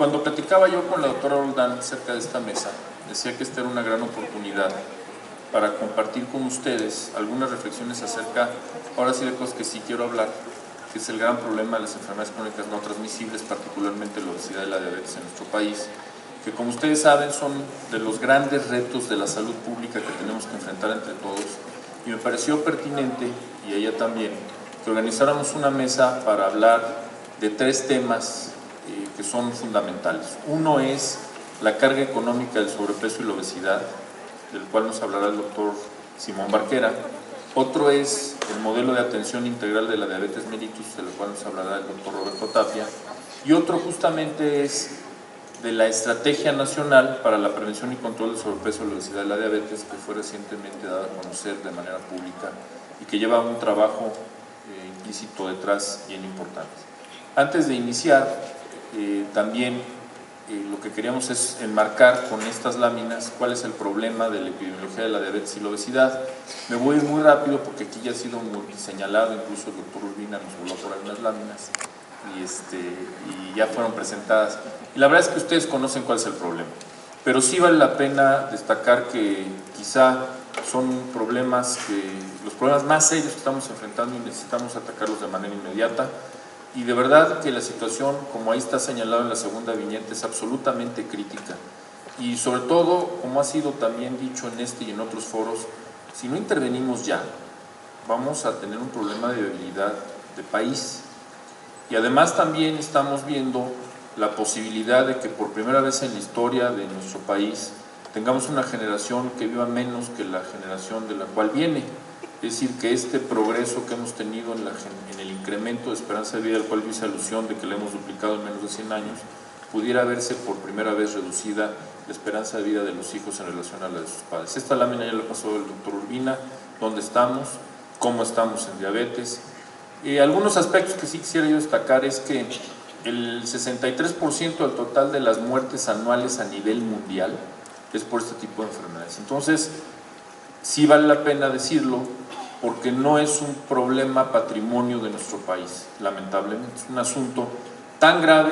Cuando platicaba yo con la doctora Roldán acerca de esta mesa, decía que esta era una gran oportunidad para compartir con ustedes algunas reflexiones acerca, ahora sí, de cosas que sí quiero hablar, que es el gran problema de las enfermedades crónicas no transmisibles, particularmente la obesidad y la diabetes en nuestro país, que como ustedes saben son de los grandes retos de la salud pública que tenemos que enfrentar entre todos, y me pareció pertinente, y a ella también, que organizáramos una mesa para hablar de tres temas que son fundamentales. Uno es la carga económica del sobrepeso y la obesidad, del cual nos hablará el doctor Simón Barquera. Otro es el modelo de atención integral de la diabetes mellitus, del cual nos hablará el doctor Roberto Tapia. Y otro justamente es de la Estrategia Nacional para la Prevención y Control del Sobrepeso, la Obesidad y la Diabetes, que fue recientemente dada a conocer de manera pública y que lleva un trabajo implícito detrás bien importante. Antes de iniciar, también lo que queríamos es enmarcar con estas láminas cuál es el problema de la epidemiología de la diabetes y la obesidad. Me voy muy rápido porque aquí ya ha sido muy señalado, incluso el doctor Urbina nos volvió por ahí unas láminas y ya fueron presentadas. Y la verdad es que ustedes conocen cuál es el problema, pero sí vale la pena destacar que quizá son problemas los problemas más serios que estamos enfrentando y necesitamos atacarlos de manera inmediata. Y de verdad que la situación, como ahí está señalado en la segunda viñeta, es absolutamente crítica. Y sobre todo, como ha sido también dicho en este y en otros foros, si no intervenimos ya, vamos a tener un problema de viabilidad de país. Y además también estamos viendo la posibilidad de que por primera vez en la historia de nuestro país tengamos una generación que viva menos que la generación de la cual viene. Es decir, que este progreso que hemos tenido en el incremento de esperanza de vida, al cual hice alusión de que le hemos duplicado en menos de 100 años, pudiera verse por primera vez reducida la esperanza de vida de los hijos en relación a la de sus padres. Esta lámina ya la pasó el doctor Urbina, dónde estamos, cómo estamos en diabetes. Algunos aspectos que sí quisiera yo destacar es que el 63% del total de las muertes anuales a nivel mundial es por este tipo de enfermedades. Entonces, sí vale la pena decirlo, porque no es un problema patrimonio de nuestro país, lamentablemente. Es un asunto tan grave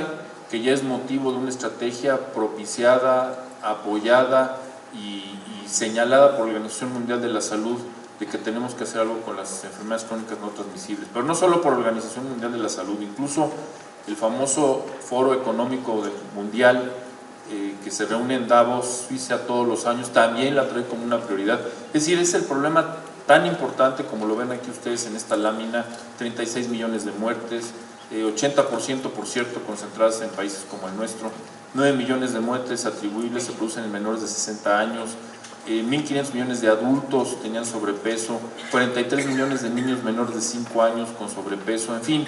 que ya es motivo de una estrategia propiciada, apoyada y señalada por la Organización Mundial de la Salud de que tenemos que hacer algo con las enfermedades crónicas no transmisibles. Pero no solo por la Organización Mundial de la Salud, incluso el famoso Foro Económico Mundial que se reúne en Davos, Suiza, todos los años, también la trae como una prioridad. Es decir, es el problema tan importante como lo ven aquí ustedes en esta lámina, 36 millones de muertes, 80% por cierto concentradas en países como el nuestro, 9 millones de muertes atribuibles se producen en menores de 60 años, 1.500 millones de adultos tenían sobrepeso, 43 millones de niños menores de 5 años con sobrepeso, en fin,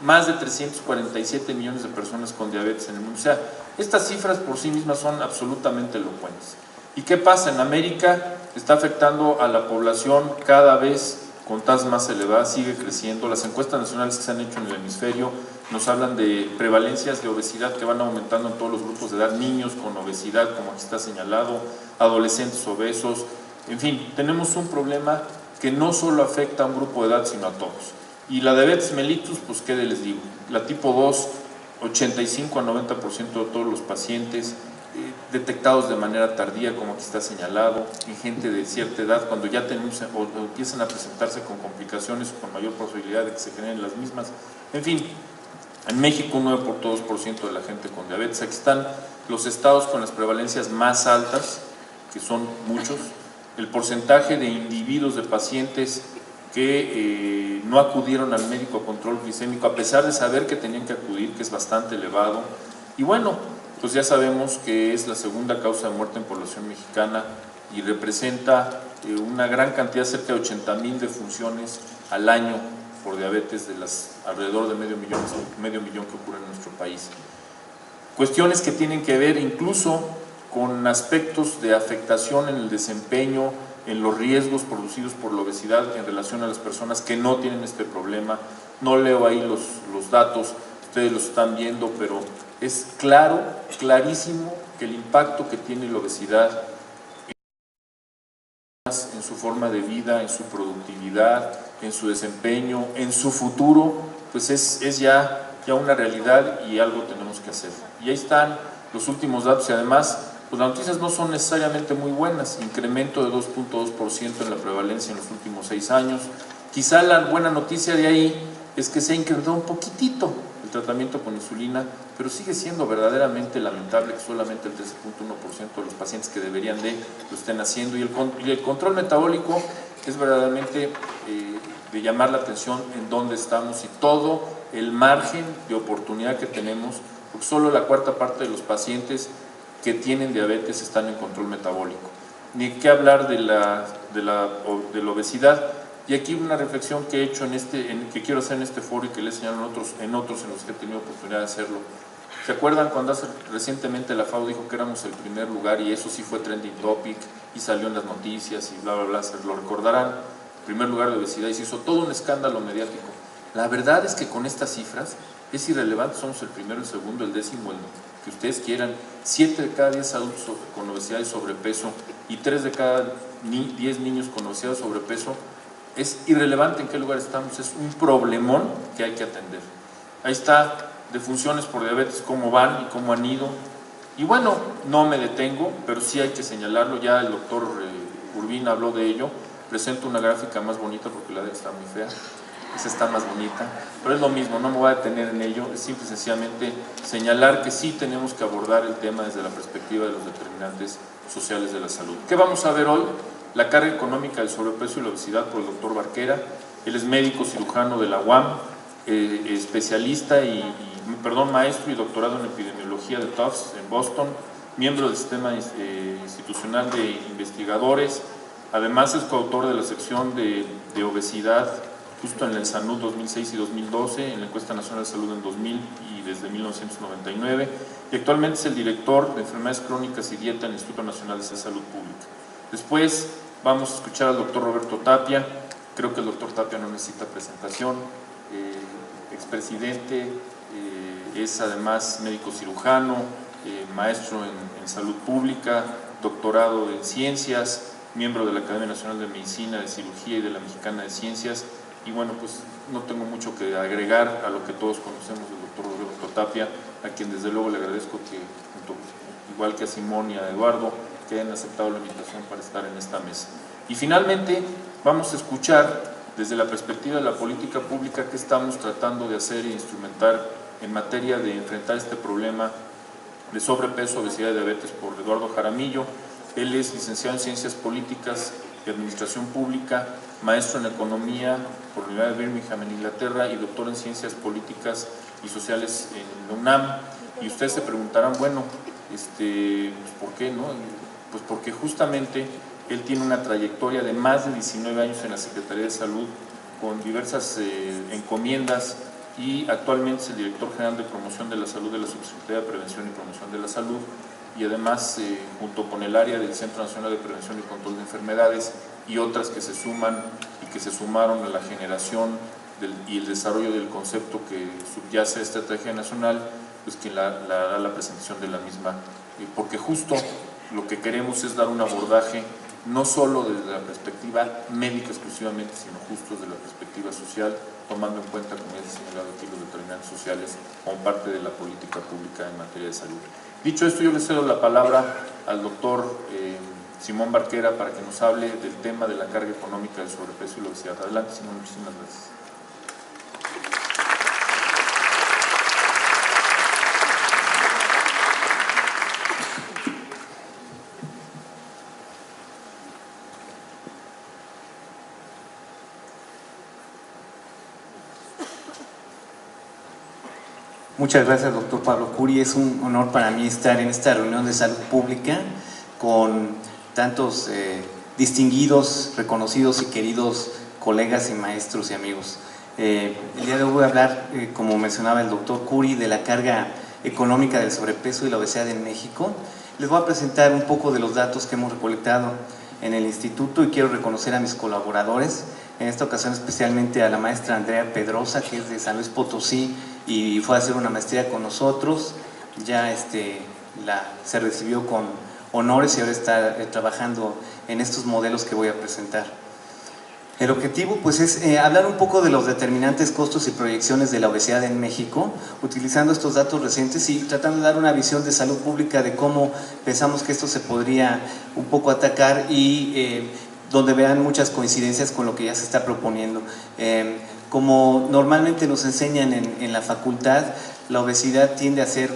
más de 347 millones de personas con diabetes en el mundo. O sea, estas cifras por sí mismas son absolutamente elocuentes. ¿Y qué pasa? En América está afectando a la población cada vez con tasas más elevadas, sigue creciendo. Las encuestas nacionales que se han hecho en el hemisferio nos hablan de prevalencias de obesidad que van aumentando en todos los grupos de edad, niños con obesidad, como aquí está señalado, adolescentes obesos, en fin, tenemos un problema que no solo afecta a un grupo de edad, sino a todos. Y la diabetes mellitus, pues qué les digo, la tipo 2, 85 a 90% de todos los pacientes detectados de manera tardía, como aquí está señalado, en gente de cierta edad, cuando ya tenemos o empiezan a presentarse con complicaciones o con mayor posibilidad de que se generen las mismas. En fin, en México un 9.2% de la gente con diabetes. Aquí están los estados con las prevalencias más altas, que son muchos, el porcentaje de individuos, de pacientes que no acudieron al médico a control glicémico a pesar de saber que tenían que acudir, que es bastante elevado. Y bueno, pues ya sabemos que es la segunda causa de muerte en población mexicana y representa una gran cantidad, cerca de 80,000 defunciones al año por diabetes de las alrededor de medio millón que ocurren en nuestro país. Cuestiones que tienen que ver incluso con aspectos de afectación en el desempeño, en los riesgos producidos por la obesidad en relación a las personas que no tienen este problema. No leo ahí los datos, ustedes los están viendo, pero es claro, clarísimo que el impacto que tiene la obesidad en su forma de vida, en su productividad, en su desempeño, en su futuro, pues es ya ya una realidad y algo tenemos que hacer. Y ahí están los últimos datos y además pues las noticias no son necesariamente muy buenas, incremento de 2.2% en la prevalencia en los últimos 6 años. Quizá la buena noticia de ahí es que se ha incrementado un poquitito el tratamiento con insulina, pero sigue siendo verdaderamente lamentable que solamente el 13.1% de los pacientes que deberían de lo estén haciendo, y el control metabólico es verdaderamente de llamar la atención en dónde estamos y todo el margen de oportunidad que tenemos, porque solo la cuarta parte de los pacientes que tienen diabetes están en control metabólico. Ni qué hablar de la obesidad. Y aquí una reflexión que he hecho que quiero hacer en este foro y que le he señalado en otros en los que he tenido oportunidad de hacerlo. ¿Se acuerdan cuando recientemente la FAO dijo que éramos el primer lugar y eso sí fue trending topic y salió en las noticias y bla bla bla? Se lo recordarán, primer lugar de obesidad, y se hizo todo un escándalo mediático. La verdad es que con estas cifras es irrelevante, somos el primero, el segundo, el décimo, el que ustedes quieran. 7 de cada 10 adultos con obesidad y sobrepeso y 3 de cada 10 niños con obesidad y sobrepeso. Es irrelevante en qué lugar estamos, es un problemón que hay que atender. Ahí está, defunciones por diabetes, cómo van y cómo han ido. Y bueno, no me detengo, pero sí hay que señalarlo, ya el doctor Urbina habló de ello. Presento una gráfica más bonita porque la de está muy fea, esa está más bonita, pero es lo mismo, no me voy a detener en ello, es simple y sencillamente señalar que sí tenemos que abordar el tema desde la perspectiva de los determinantes sociales de la salud. ¿Qué vamos a ver hoy? La carga económica del sobrepeso y la obesidad por el doctor Barquera. Él es médico cirujano de la UAM, especialista maestro y doctorado en epidemiología de Tufts en Boston, miembro del sistema institucional de investigadores. Además es coautor de la sección de obesidad justo en el SANUD 2006 y 2012, en la Encuesta Nacional de Salud en 2000 y desde 1999, y actualmente es el director de enfermedades crónicas y dieta en el Instituto Nacional de Salud Pública. Después vamos a escuchar al doctor Roberto Tapia. Creo que el doctor Tapia no necesita presentación, expresidente, es además médico cirujano, maestro en salud pública, doctorado en ciencias, miembro de la Academia Nacional de Medicina, de Cirugía y de la Mexicana de Ciencias. Y bueno, pues no tengo mucho que agregar a lo que todos conocemos del doctor Roberto Tapia, a quien desde luego le agradezco que, igual que a Simón y a Eduardo, que hayan aceptado la invitación para estar en esta mesa. Y finalmente vamos a escuchar desde la perspectiva de la política pública qué estamos tratando de hacer e instrumentar en materia de enfrentar este problema de sobrepeso, obesidad y diabetes por Eduardo Jaramillo. Él es licenciado en Ciencias Políticas y Administración Pública, maestro en Economía por la Universidad de Birmingham en Inglaterra y doctor en Ciencias Políticas y Sociales en la UNAM. Y ustedes se preguntarán, bueno, pues ¿por qué no? Pues porque justamente él tiene una trayectoria de más de 19 años en la Secretaría de Salud con diversas encomiendas, y actualmente es el director general de promoción de la salud de la Subsecretaría de Prevención y Promoción de la Salud, y además junto con el área del Centro Nacional de Prevención y Control de Enfermedades y otras que se suman y que se sumaron a la generación y el desarrollo del concepto que subyace a esta estrategia nacional, pues quien hará la presentación de la misma, porque justo lo que queremos es dar un abordaje no solo desde la perspectiva médica exclusivamente, sino justo desde la perspectiva social, tomando en cuenta, como ya se ha señalado aquí, los determinantes sociales como parte de la política pública en materia de salud. Dicho esto, yo le cedo la palabra al doctor Simón Barquera para que nos hable del tema de la carga económica del sobrepeso y la obesidad. Adelante, Simón, muchísimas gracias. Muchas gracias, doctor Pablo Curi. Es un honor para mí estar en esta reunión de salud pública con tantos distinguidos, reconocidos y queridos colegas y maestros y amigos. El día de hoy voy a hablar, como mencionaba el doctor Curi, de la carga económica del sobrepeso y la obesidad en México. Les voy a presentar un poco de los datos que hemos recolectado en el instituto y quiero reconocer a mis colaboradores, en esta ocasión especialmente a la maestra Andrea Pedrosa, que es de San Luis Potosí y fue a hacer una maestría con nosotros. Ya se recibió con honores y ahora está trabajando en estos modelos que voy a presentar. El objetivo pues es hablar un poco de los determinantes, costos y proyecciones de la obesidad en México, utilizando estos datos recientes y tratando de dar una visión de salud pública de cómo pensamos que esto se podría un poco atacar y donde vean muchas coincidencias con lo que ya se está proponiendo. Como normalmente nos enseñan en la facultad, la obesidad tiende a ser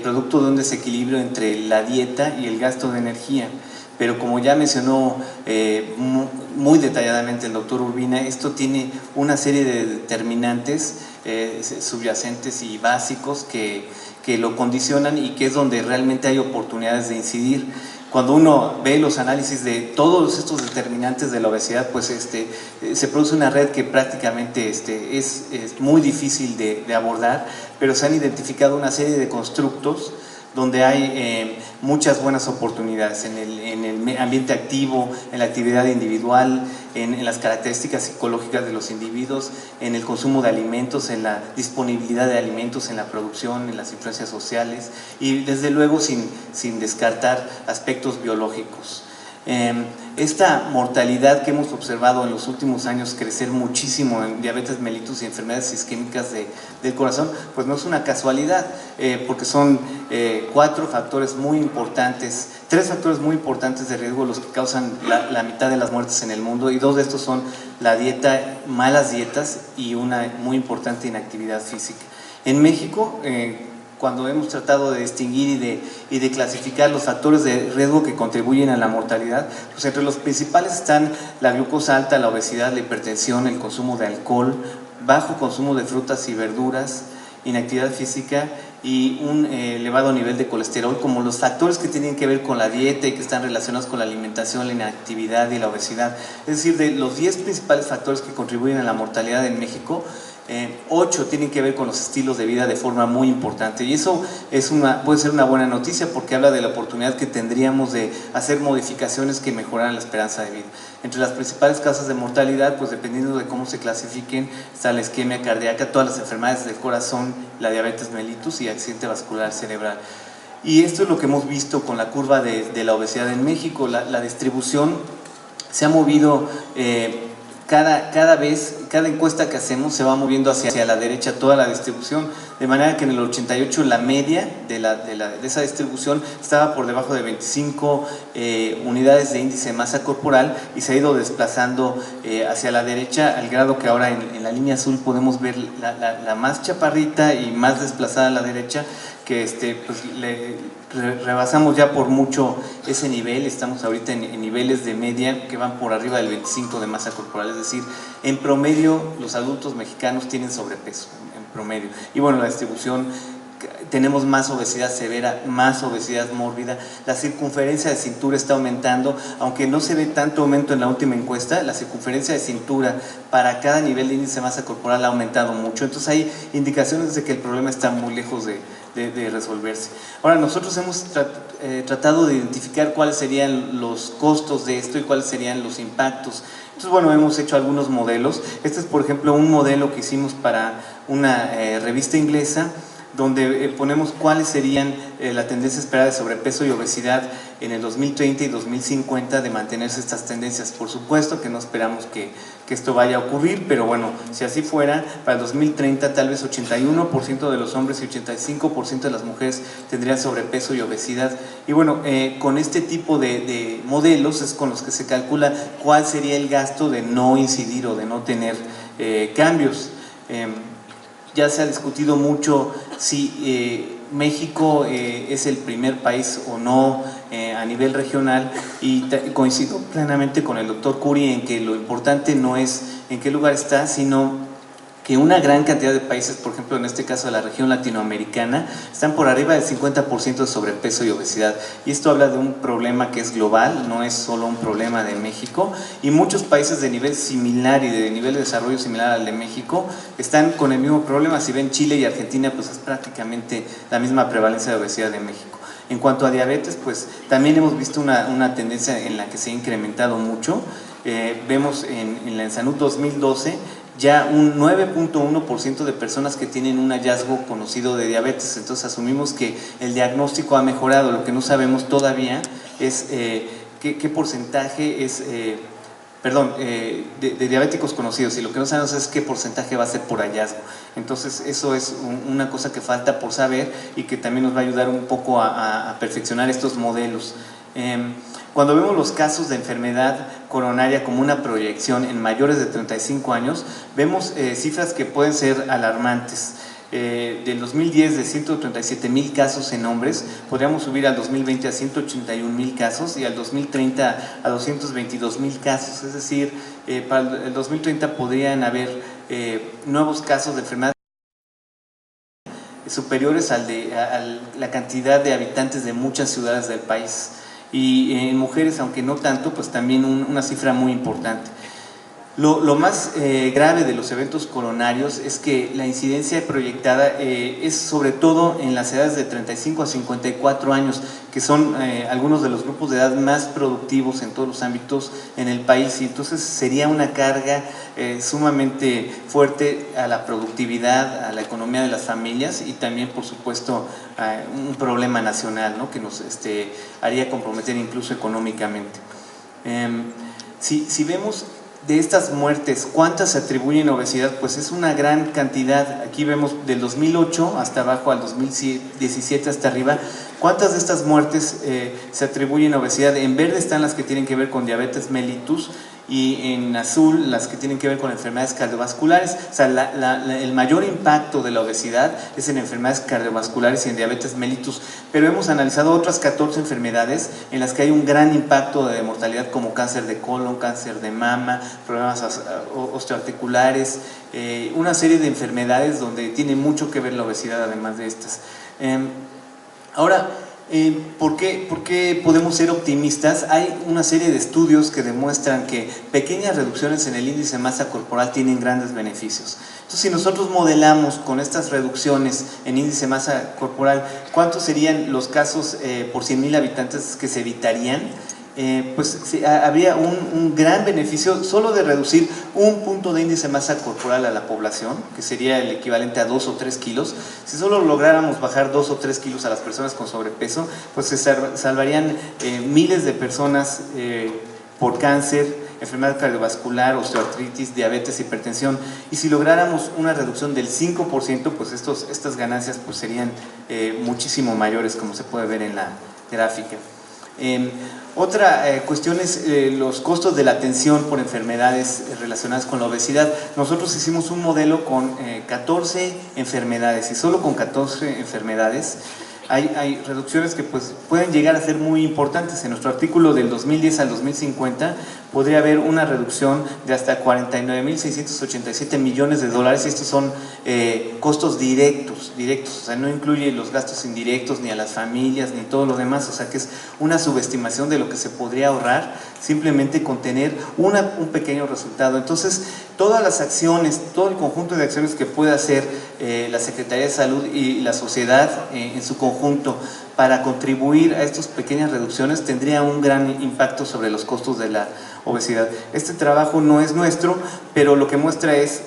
producto de un desequilibrio entre la dieta y el gasto de energía. Pero como ya mencionó muy detalladamente el doctor Urbina, esto tiene una serie de determinantes subyacentes y básicos que lo condicionan y que es donde realmente hay oportunidades de incidir. Cuando uno ve los análisis de todos estos determinantes de la obesidad, pues se produce una red que prácticamente es muy difícil de abordar, pero se han identificado una serie de constructos donde hay muchas buenas oportunidades en el ambiente activo, en la actividad individual, en las características psicológicas de los individuos, en el consumo de alimentos, en la disponibilidad de alimentos, en la producción, en las influencias sociales y desde luego sin descartar aspectos biológicos. Esta mortalidad que hemos observado en los últimos años crecer muchísimo en diabetes mellitus y enfermedades isquémicas del corazón, pues no es una casualidad, porque son 4 factores muy importantes, 3 factores muy importantes de riesgo los que causan la mitad de las muertes en el mundo, y 2 de estos son la dieta, malas dietas y una muy importante inactividad física. En México, cuando hemos tratado de distinguir y de clasificar los factores de riesgo que contribuyen a la mortalidad, pues entre los principales están la glucosa alta, la obesidad, la hipertensión, el consumo de alcohol, bajo consumo de frutas y verduras, inactividad física y un elevado nivel de colesterol, como los factores que tienen que ver con la dieta y que están relacionados con la alimentación, la inactividad y la obesidad. Es decir, de los 10 principales factores que contribuyen a la mortalidad en México, 8 tienen que ver con los estilos de vida de forma muy importante, y eso puede ser una buena noticia porque habla de la oportunidad que tendríamos de hacer modificaciones que mejoraran la esperanza de vida. Entre las principales causas de mortalidad, pues dependiendo de cómo se clasifiquen, está la isquemia cardíaca, todas las enfermedades del corazón, la diabetes mellitus y accidente vascular cerebral. Y esto es lo que hemos visto con la curva de la obesidad en México. La distribución se ha movido cada encuesta que hacemos se va moviendo hacia la derecha toda la distribución, de manera que en el 88 la media de esa distribución estaba por debajo de 25 unidades de índice de masa corporal y se ha ido desplazando hacia la derecha, al grado que ahora en la línea azul podemos ver la más chaparrita y más desplazada a la derecha, que pues rebasamos ya por mucho ese nivel. Estamos ahorita en niveles de media que van por arriba del 25 de masa corporal, es decir, en promedio los adultos mexicanos tienen sobrepeso, en promedio. Y bueno, la distribución, tenemos más obesidad severa, más obesidad mórbida, la circunferencia de cintura está aumentando, aunque no se ve tanto aumento en la última encuesta, la circunferencia de cintura para cada nivel de índice de masa corporal ha aumentado mucho, entonces hay indicaciones de que el problema está muy lejos de resolverse. Ahora, nosotros hemos tratado de identificar cuáles serían los costos de esto y cuáles serían los impactos. Entonces, bueno, hemos hecho algunos modelos. Este es, por ejemplo, un modelo que hicimos para una revista inglesa, donde ponemos cuáles serían la tendencia esperada de sobrepeso y obesidad en el 2030 y 2050 de mantenerse estas tendencias. Por supuesto que no esperamos que esto vaya a ocurrir, pero bueno, si así fuera, para el 2030 tal vez 81% de los hombres y 85% de las mujeres tendrían sobrepeso y obesidad. Y bueno, con este tipo de modelos es con los que se calcula cuál sería el gasto de no incidir o de no tener cambios. Ya se ha discutido mucho si México es el primer país o no a nivel regional, y coincido plenamente con el doctor Curi en que lo importante no es en qué lugar está, sino que una gran cantidad de países, por ejemplo en este caso de la región latinoamericana, están por arriba del 50% de sobrepeso y obesidad, y esto habla de un problema que es global, no es solo un problema de México, y muchos países de nivel similar y de nivel de desarrollo similar al de México están con el mismo problema. Si ven Chile y Argentina, pues es prácticamente la misma prevalencia de obesidad de México. En cuanto a diabetes, pues también hemos visto una tendencia en la que se ha incrementado mucho. Vemos en la ENSANUD 2012 ya un 9.1% de personas que tienen un hallazgo conocido de diabetes. Entonces asumimos que el diagnóstico ha mejorado. Lo que no sabemos todavía es qué porcentaje es perdón, de diabéticos conocidos, y lo que no sabemos es qué porcentaje va a ser por hallazgo. Entonces eso es una cosa que falta por saber y que también nos va a ayudar un poco a perfeccionar estos modelos. Cuando vemos los casos de enfermedad coronaria como una proyección en mayores de 35 años, vemos cifras que pueden ser alarmantes. Del 2010 de 137,000 casos en hombres, podríamos subir al 2020 a 181,000 casos y al 2030 a 222,000 casos, es decir, para el 2030 podrían haber nuevos casos de enfermedad superiores a la cantidad de habitantes de muchas ciudades del país, y en mujeres, aunque no tanto, pues también una cifra muy importante. Lo más grave de los eventos coronarios es que la incidencia proyectada es sobre todo en las edades de 35 a 54 años, que son algunos de los grupos de edad más productivos en todos los ámbitos en el país, y entonces sería una carga sumamente fuerte a la productividad, a la economía de las familias, y también, por supuesto, un problema nacional, ¿no?, que nos haría comprometer incluso económicamente. Si vemos de estas muertes, ¿cuántas se atribuyen a obesidad? Pues es una gran cantidad. Aquí vemos del 2008 hasta abajo al 2017 hasta arriba, ¿cuántas de estas muertes se atribuyen a obesidad? En verde están las que tienen que ver con diabetes mellitus, y en azul las que tienen que ver con enfermedades cardiovasculares. O sea, el mayor impacto de la obesidad es en enfermedades cardiovasculares y en diabetes mellitus, pero hemos analizado otras 14 enfermedades en las que hay un gran impacto de mortalidad, como cáncer de colon, cáncer de mama, problemas osteoarticulares, una serie de enfermedades donde tiene mucho que ver la obesidad, además de estas. Ahora, ¿por qué podemos ser optimistas? Hay una serie de estudios que demuestran que pequeñas reducciones en el índice de masa corporal tienen grandes beneficios. Entonces, si nosotros modelamos con estas reducciones en índice de masa corporal, ¿cuántos serían los casos por 100,000 habitantes que se evitarían? Pues habría un gran beneficio solo de reducir un punto de índice de masa corporal a la población, que sería el equivalente a 2 o 3 kilos. Si solo lográramos bajar 2 o 3 kilos a las personas con sobrepeso, pues se salvarían miles de personas por cáncer, enfermedad cardiovascular, osteoartritis, diabetes, hipertensión. Y si lográramos una reducción del 5%, pues estas ganancias pues serían muchísimo mayores, como se puede ver en la gráfica. Otra cuestión es los costos de la atención por enfermedades relacionadas con la obesidad. Nosotros hicimos un modelo con 14 enfermedades, y solo con 14 enfermedades hay reducciones que pues pueden llegar a ser muy importantes. En nuestro artículo del 2010 al 2050 podría haber una reducción de hasta 49,687 millones de dólares, y estos son costos directos, o sea, no incluye los gastos indirectos, ni a las familias, ni todo lo demás. O sea, que es una subestimación de lo que se podría ahorrar simplemente con tener un pequeño resultado. Entonces, todas las acciones, todo el conjunto de acciones que puede hacer la Secretaría de Salud y la sociedad en su conjunto para contribuir a estas pequeñas reducciones tendría un gran impacto sobre los costos de la obesidad. Este trabajo no es nuestro, pero lo que muestra es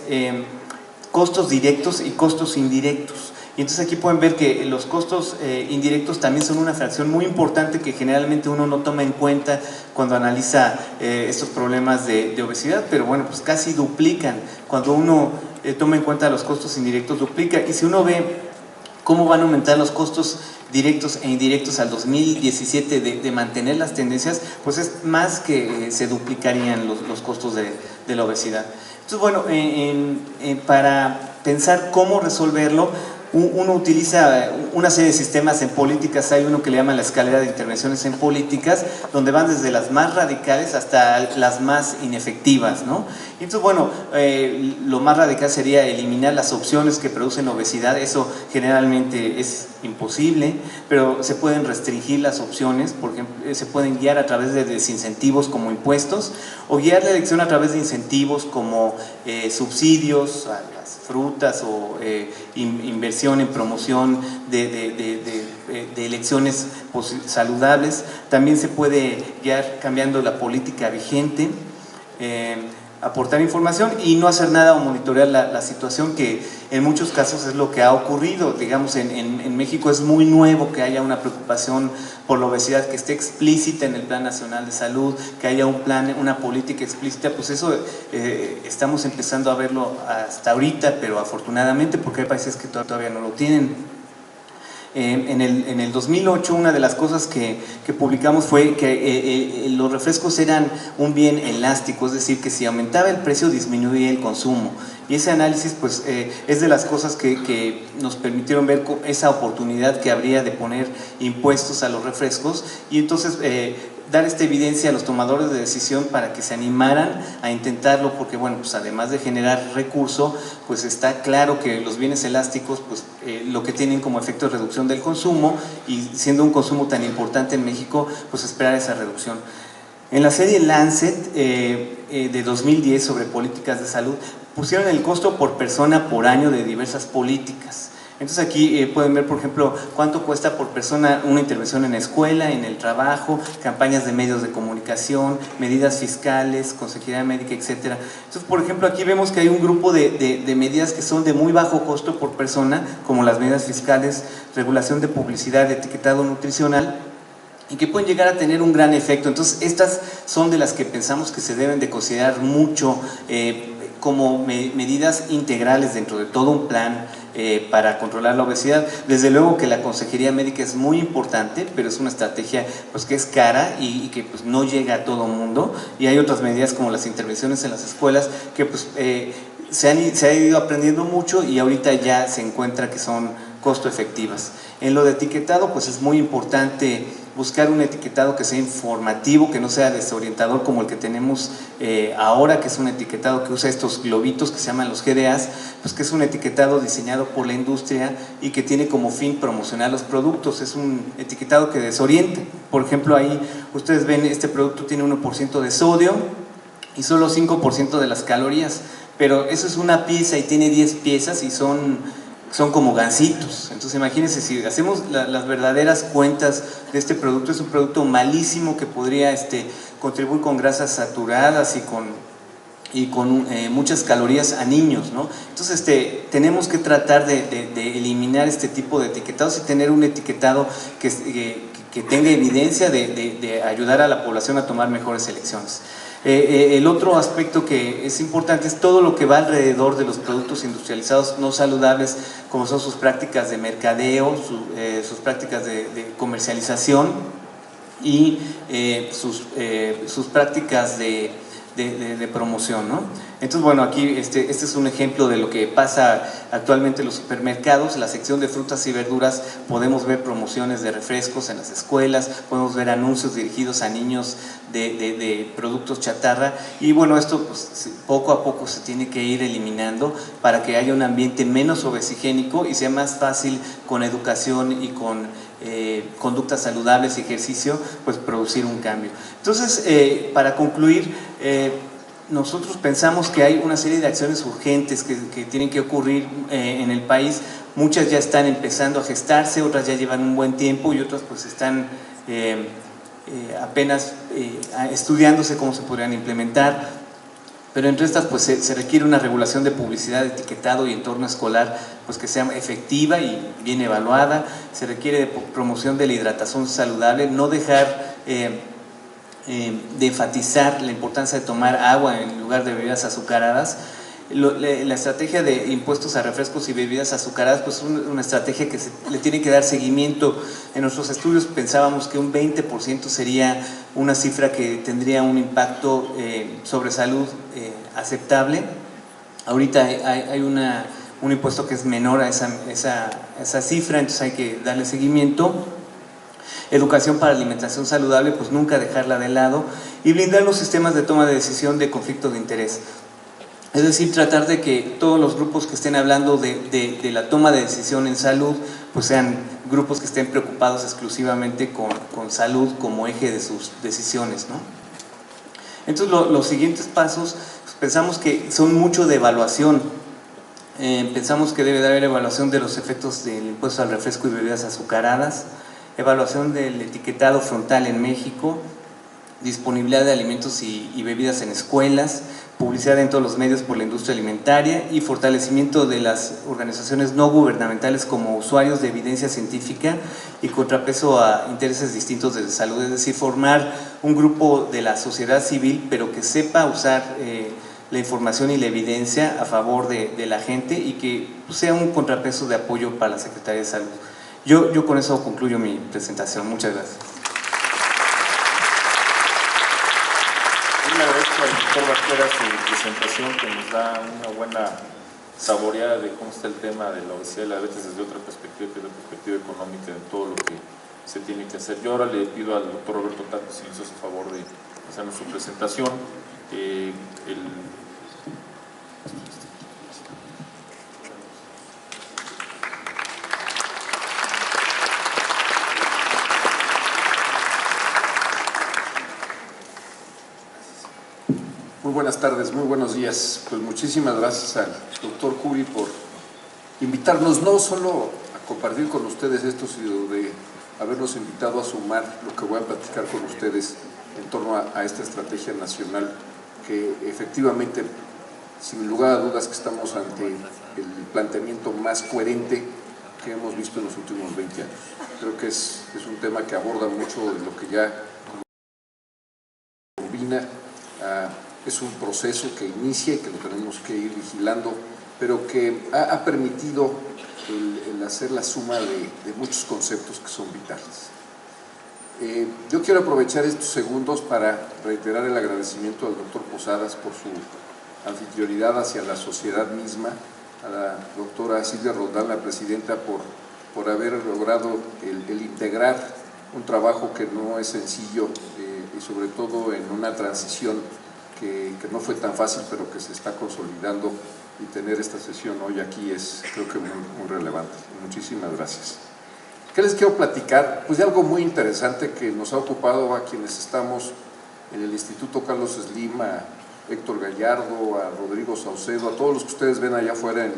costos directos y costos indirectos. Y entonces aquí pueden ver que los costos indirectos también son una fracción muy importante que generalmente uno no toma en cuenta cuando analiza estos problemas de obesidad, pero bueno, pues casi duplican. Cuando uno toma en cuenta los costos indirectos, duplica. Y si uno ve cómo van a aumentar los costos directos e indirectos al 2017 de mantener las tendencias, pues es más que se duplicarían los costos de la obesidad. Entonces, bueno, para pensar cómo resolverlo, uno utiliza una serie de sistemas en políticas. Hay uno que le llama la escalera de intervenciones en políticas, donde van desde las más radicales hasta las más inefectivas, ¿no? Y entonces, bueno, lo más radical sería eliminar las opciones que producen obesidad. Eso generalmente es imposible, pero se pueden restringir las opciones. Por ejemplo, se pueden guiar a través de desincentivos como impuestos, o guiar la elección a través de incentivos como subsidios a las frutas, o inversión en promoción de elecciones saludables. También se puede guiar cambiando la política vigente. aportar información y no hacer nada o monitorear la situación, que en muchos casos es lo que ha ocurrido. Digamos, en México es muy nuevo que haya una preocupación por la obesidad que esté explícita en el Plan Nacional de Salud, que haya un plan, una política explícita. Pues eso estamos empezando a verlo hasta ahorita, pero afortunadamente, porque hay países que todavía no lo tienen. En el 2008 una de las cosas que publicamos fue que los refrescos eran un bien elástico, es decir, que si aumentaba el precio disminuía el consumo, y ese análisis pues es de las cosas que nos permitieron ver esa oportunidad que habría de poner impuestos a los refrescos, y entonces dar esta evidencia a los tomadores de decisión para que se animaran a intentarlo, porque bueno, pues además de generar recurso, pues está claro que los bienes elásticos pues lo que tienen como efecto es reducción del consumo, y siendo un consumo tan importante en México, pues esperar esa reducción. En la serie Lancet de 2010 sobre políticas de salud, pusieron el costo por persona por año de diversas políticas. Entonces aquí pueden ver, por ejemplo, cuánto cuesta por persona una intervención en la escuela, en el trabajo, campañas de medios de comunicación, medidas fiscales, consejería médica, etcétera. Entonces, por ejemplo, aquí vemos que hay un grupo de medidas que son de muy bajo costo por persona, como las medidas fiscales, regulación de publicidad, etiquetado nutricional, y que pueden llegar a tener un gran efecto. Entonces, estas son de las que pensamos que se deben de considerar mucho como medidas integrales dentro de todo un plan para controlar la obesidad. Desde luego que la consejería médica es muy importante, pero es una estrategia pues que es cara y que pues no llega a todo mundo, y hay otras medidas como las intervenciones en las escuelas que pues se ha ido aprendiendo mucho y ahorita ya se encuentra que son costo efectivas. En lo de etiquetado pues es muy importante buscar un etiquetado que sea informativo, que no sea desorientador como el que tenemos ahora, que es un etiquetado que usa estos globitos que se llaman los GDAs, pues que es un etiquetado diseñado por la industria y que tiene como fin promocionar los productos. Es un etiquetado que desorienta. Por ejemplo, ahí ustedes ven, este producto tiene 1% de sodio y solo 5% de las calorías, pero eso es una pieza y tiene 10 piezas y son como gansitos. Entonces imagínense, si hacemos las verdaderas cuentas de este producto, es un producto malísimo que podría contribuir con grasas saturadas y con muchas calorías a niños, ¿no? Entonces tenemos que tratar de eliminar este tipo de etiquetados y tener un etiquetado que tenga evidencia de ayudar a la población a tomar mejores elecciones. El otro aspecto que es importante es todo lo que va alrededor de los productos industrializados no saludables, como son sus prácticas de mercadeo, sus prácticas de comercialización y sus prácticas de promoción, ¿no? Entonces, bueno, aquí este es un ejemplo de lo que pasa actualmente en los supermercados. En la sección de frutas y verduras podemos ver promociones de refrescos en las escuelas, podemos ver anuncios dirigidos a niños de productos chatarra, y bueno, esto pues, poco a poco se tiene que ir eliminando para que haya un ambiente menos obesigénico y sea más fácil, con educación y con conductas saludables y ejercicio, pues producir un cambio. Entonces, para concluir, nosotros pensamos que hay una serie de acciones urgentes que tienen que ocurrir en el país. Muchas ya están empezando a gestarse, otras ya llevan un buen tiempo y otras pues están apenas estudiándose cómo se podrían implementar. Pero entre estas pues se requiere una regulación de publicidad, etiquetado y entorno escolar pues que sea efectiva y bien evaluada. Se requiere de promoción de la hidratación saludable, no dejar de enfatizar la importancia de tomar agua en lugar de bebidas azucaradas. La estrategia de impuestos a refrescos y bebidas azucaradas pues es una estrategia que le tiene que dar seguimiento. En nuestros estudios pensábamos que un 20% sería una cifra que tendría un impacto sobre salud aceptable. Ahorita hay un impuesto que es menor a esa cifra, entonces hay que darle seguimiento. Educación para alimentación saludable, pues nunca dejarla de lado, y blindar los sistemas de toma de decisión de conflicto de interés. Es decir, tratar de que todos los grupos que estén hablando de la toma de decisión en salud, pues sean grupos que estén preocupados exclusivamente con salud como eje de sus decisiones, ¿no? Entonces, los siguientes pasos, pues, pensamos que son mucho de evaluación. Pensamos que debe de haber evaluación de los efectos del impuesto al refresco y bebidas azucaradas, evaluación del etiquetado frontal en México, disponibilidad de alimentos y bebidas en escuelas, publicidad en todos los medios por la industria alimentaria y fortalecimiento de las organizaciones no gubernamentales como usuarios de evidencia científica y contrapeso a intereses distintos de salud, es decir, formar un grupo de la sociedad civil pero que sepa usar la información y la evidencia a favor de la gente y que sea un contrapeso de apoyo para la Secretaría de Salud. Yo con eso concluyo mi presentación. Muchas gracias. Le agradezco al doctor Barquera su presentación, que nos da una buena saboreada de cómo está el tema de la obesidad y la diabetes desde otra perspectiva, que es la perspectiva económica de todo lo que se tiene que hacer. Yo ahora le pido al doctor Roberto Taco si nos hace favor de hacernos su presentación. Muy buenas tardes, muy buenos días. Pues muchísimas gracias al doctor Curi por invitarnos no solo a compartir con ustedes esto, sino de habernos invitado a sumar lo que voy a platicar con ustedes en torno a esta estrategia nacional que efectivamente, sin lugar a dudas, que estamos ante el planteamiento más coherente que hemos visto en los últimos 20 años. Creo que es un tema que aborda mucho de lo que ya combina. Es un proceso que inicia y que lo tenemos que ir vigilando, pero que ha permitido el hacer la suma de muchos conceptos que son vitales. Yo quiero aprovechar estos segundos para reiterar el agradecimiento al doctor Posadas por su anfitrionidad hacia la sociedad misma, a la doctora Silvia Roldán, la presidenta, por haber logrado el integrar un trabajo que no es sencillo y sobre todo en una transición que no fue tan fácil, pero que se está consolidando, y tener esta sesión hoy aquí es, creo que muy relevante. Muchísimas gracias. ¿Qué les quiero platicar? Pues de algo muy interesante que nos ha ocupado a quienes estamos en el Instituto Carlos Slim, a Héctor Gallardo, a Rodrigo Saucedo, a todos los que ustedes ven allá afuera en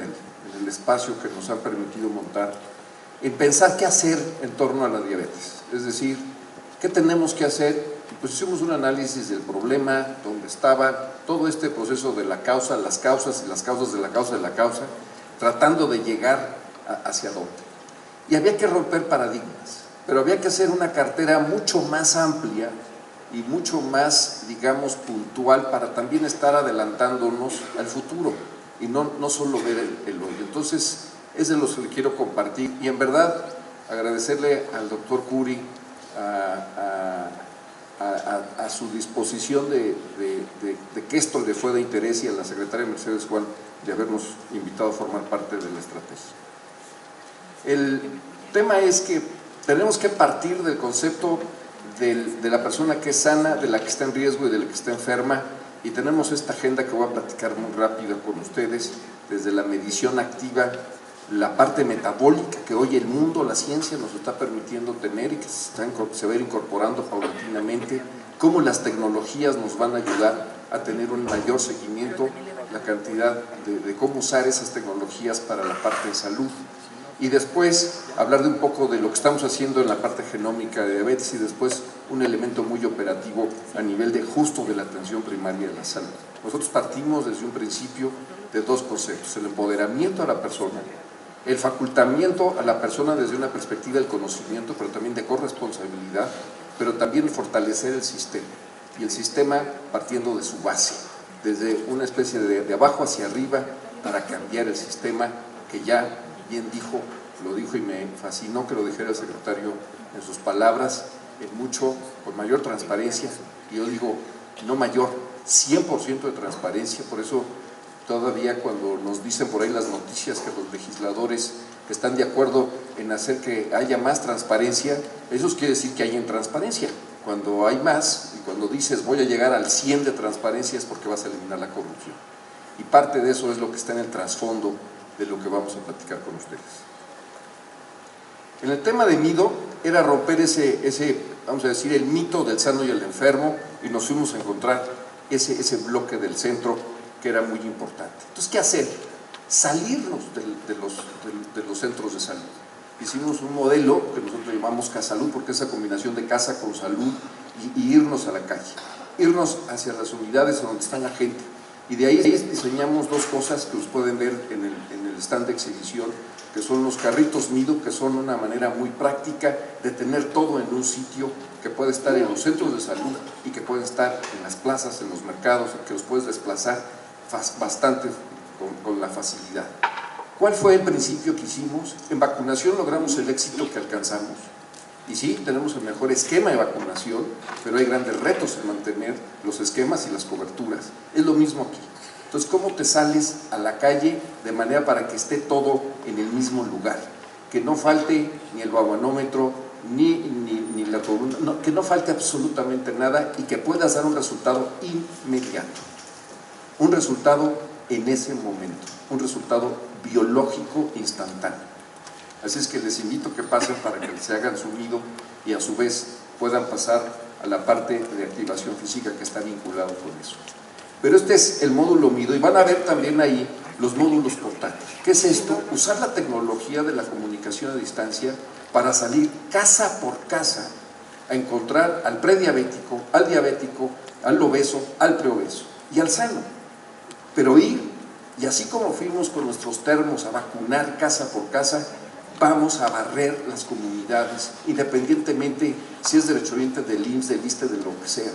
el espacio que nos han permitido montar, en pensar qué hacer en torno a la diabetes. Es decir, ¿qué tenemos que hacer? Pues hicimos un análisis del problema, dónde estaba, todo este proceso de la causa, las causas y las causas de la causa de la causa, tratando de llegar hacia dónde. Y había que romper paradigmas, pero había que hacer una cartera mucho más amplia y mucho más, digamos, puntual, para también estar adelantándonos al futuro y no solo ver el hoy. Entonces, es de los que le quiero compartir, y en verdad agradecerle al doctor Curi a su disposición de que esto le fue de interés, y a la secretaria Mercedes Juan de habernos invitado a formar parte de la estrategia. El tema es que tenemos que partir del concepto de la persona que es sana, de la que está en riesgo y de la que está enferma, y tenemos esta agenda que voy a platicar muy rápido con ustedes, desde la medición activa, la parte metabólica que hoy el mundo, la ciencia nos está permitiendo tener y que se va a ir incorporando paulatinamente, cómo las tecnologías nos van a ayudar a tener un mayor seguimiento, la cantidad de cómo usar esas tecnologías para la parte de salud, y después hablar de un poco de lo que estamos haciendo en la parte genómica de diabetes, y después un elemento muy operativo a nivel de justo de la atención primaria de la salud. Nosotros partimos desde un principio de dos conceptos: el empoderamiento a la persona, el facultamiento a la persona desde una perspectiva del conocimiento, pero también de corresponsabilidad, pero también fortalecer el sistema, y el sistema partiendo de su base, desde una especie de abajo hacia arriba, para cambiar el sistema, que ya bien lo dijo y me fascinó que lo dijera el secretario en sus palabras, con mayor transparencia, y yo digo, no mayor, 100% de transparencia. Por eso todavía cuando nos dicen por ahí las noticias que los legisladores que están de acuerdo en hacer que haya más transparencia, eso quiere decir que hay transparencia. Cuando hay más, y cuando dices voy a llegar al 100 de transparencia, es porque vas a eliminar la corrupción. Y parte de eso es lo que está en el trasfondo de lo que vamos a platicar con ustedes. En el tema de Mido, era romper ese, vamos a decir, el mito del sano y el enfermo, y nos fuimos a encontrar ese bloque del centro que era muy importante. Entonces, ¿qué hacer? Salirnos de los centros de salud. Hicimos un modelo que nosotros llamamos Casalud, porque es esa combinación de casa con salud, y irnos a la calle, irnos hacia las unidades donde está la gente, Y de ahí diseñamos dos cosas que los pueden ver en el stand de exhibición, que son los carritos Mido, que son una manera muy práctica de tener todo en un sitio, que puede estar en los centros de salud y que puede estar en las plazas, en los mercados, que los puedes desplazar bastante con la facilidad. ¿Cuál fue el principio que hicimos? En vacunación logramos el éxito que alcanzamos. Y sí, tenemos el mejor esquema de vacunación, pero hay grandes retos en mantener los esquemas y las coberturas. Es lo mismo aquí. Entonces, ¿cómo te sales a la calle de manera para que esté todo en el mismo lugar? Que no falte ni el babanómetro, ni la columna, no, que no falte absolutamente nada y que puedas dar un resultado inmediato. Un resultado en ese momento, un resultado biológico instantáneo. Así es que les invito a que pasen para que se hagan su Mido y a su vez puedan pasar a la parte de activación física que está vinculado con eso. Pero este es el módulo Mido y van a ver también ahí los módulos portátiles. ¿Qué es esto? Usar la tecnología de la comunicación a distancia para salir casa por casa a encontrar al prediabético, al diabético, al obeso, al preobeso y al sano. Pero ir, y así como fuimos con nuestros termos a vacunar casa por casa, vamos a barrer las comunidades, independientemente si es derechohabiente del IMSS, del ISSSTE, de lo que sea,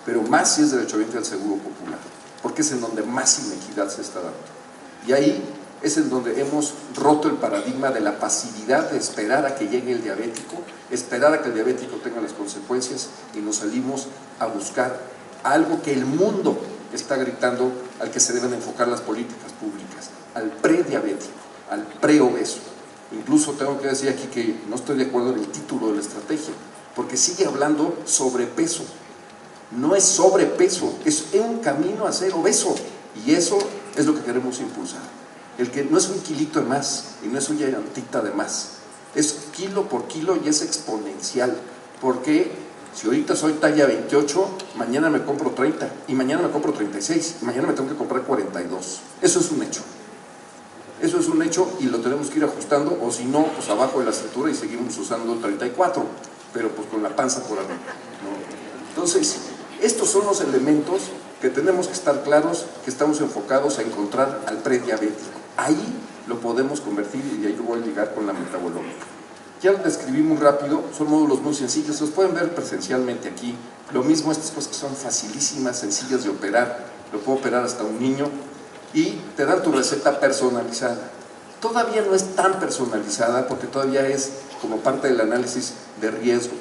pero más si es derechohabiente del Seguro Popular, porque es en donde más inequidad se está dando. Y ahí es en donde hemos roto el paradigma de la pasividad, de esperar a que llegue el diabético, esperar a que el diabético tenga las consecuencias, y nos salimos a buscar algo que el mundo está gritando, al que se deben enfocar las políticas públicas, al prediabético, al preobeso. Incluso tengo que decir aquí que no estoy de acuerdo en el título de la estrategia, porque sigue hablando sobrepeso. No es sobrepeso, es un camino a ser obeso, y eso es lo que queremos impulsar. El que no es un kilito de más y no es una llantita de más, es kilo por kilo y es exponencial, porque si ahorita soy talla 28, mañana me compro 30 y mañana me compro 36 y mañana me tengo que comprar 42. Eso es un hecho. Eso es un hecho y lo tenemos que ir ajustando, o si no, pues abajo de la cintura y seguimos usando el 34, pero pues con la panza por arriba, ¿no? Entonces, estos son los elementos que tenemos que estar claros, que estamos enfocados a encontrar al prediabético. Ahí lo podemos convertir y ahí lo voy a ligar con la metabolómica. Ya lo describí muy rápido, son módulos muy sencillos, los pueden ver presencialmente aquí. Lo mismo estas cosas que son facilísimas, sencillas de operar, lo puede operar hasta un niño, y te dan tu receta personalizada. Todavía no es tan personalizada porque todavía es como parte del análisis de riesgo,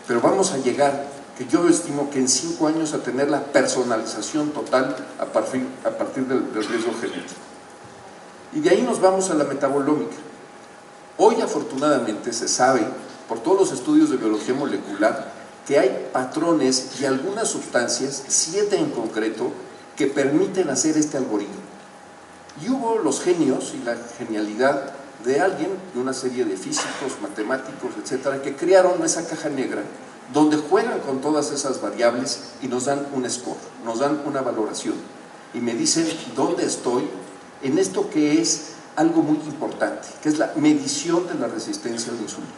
pero vamos a llegar, que yo estimo que en 5 años, a tener la personalización total a partir del riesgo genético. Y de ahí nos vamos a la metabolómica. Hoy afortunadamente se sabe, por todos los estudios de biología molecular, que hay patrones y algunas sustancias, 7 en concreto, que permiten hacer este algoritmo. Y hubo los genios y la genialidad de alguien, de una serie de físicos, matemáticos, etcétera, que crearon esa caja negra donde juegan con todas esas variables y nos dan un score, nos dan una valoración y me dicen dónde estoy en esto que es algo muy importante, que es la medición de la resistencia a la insulina.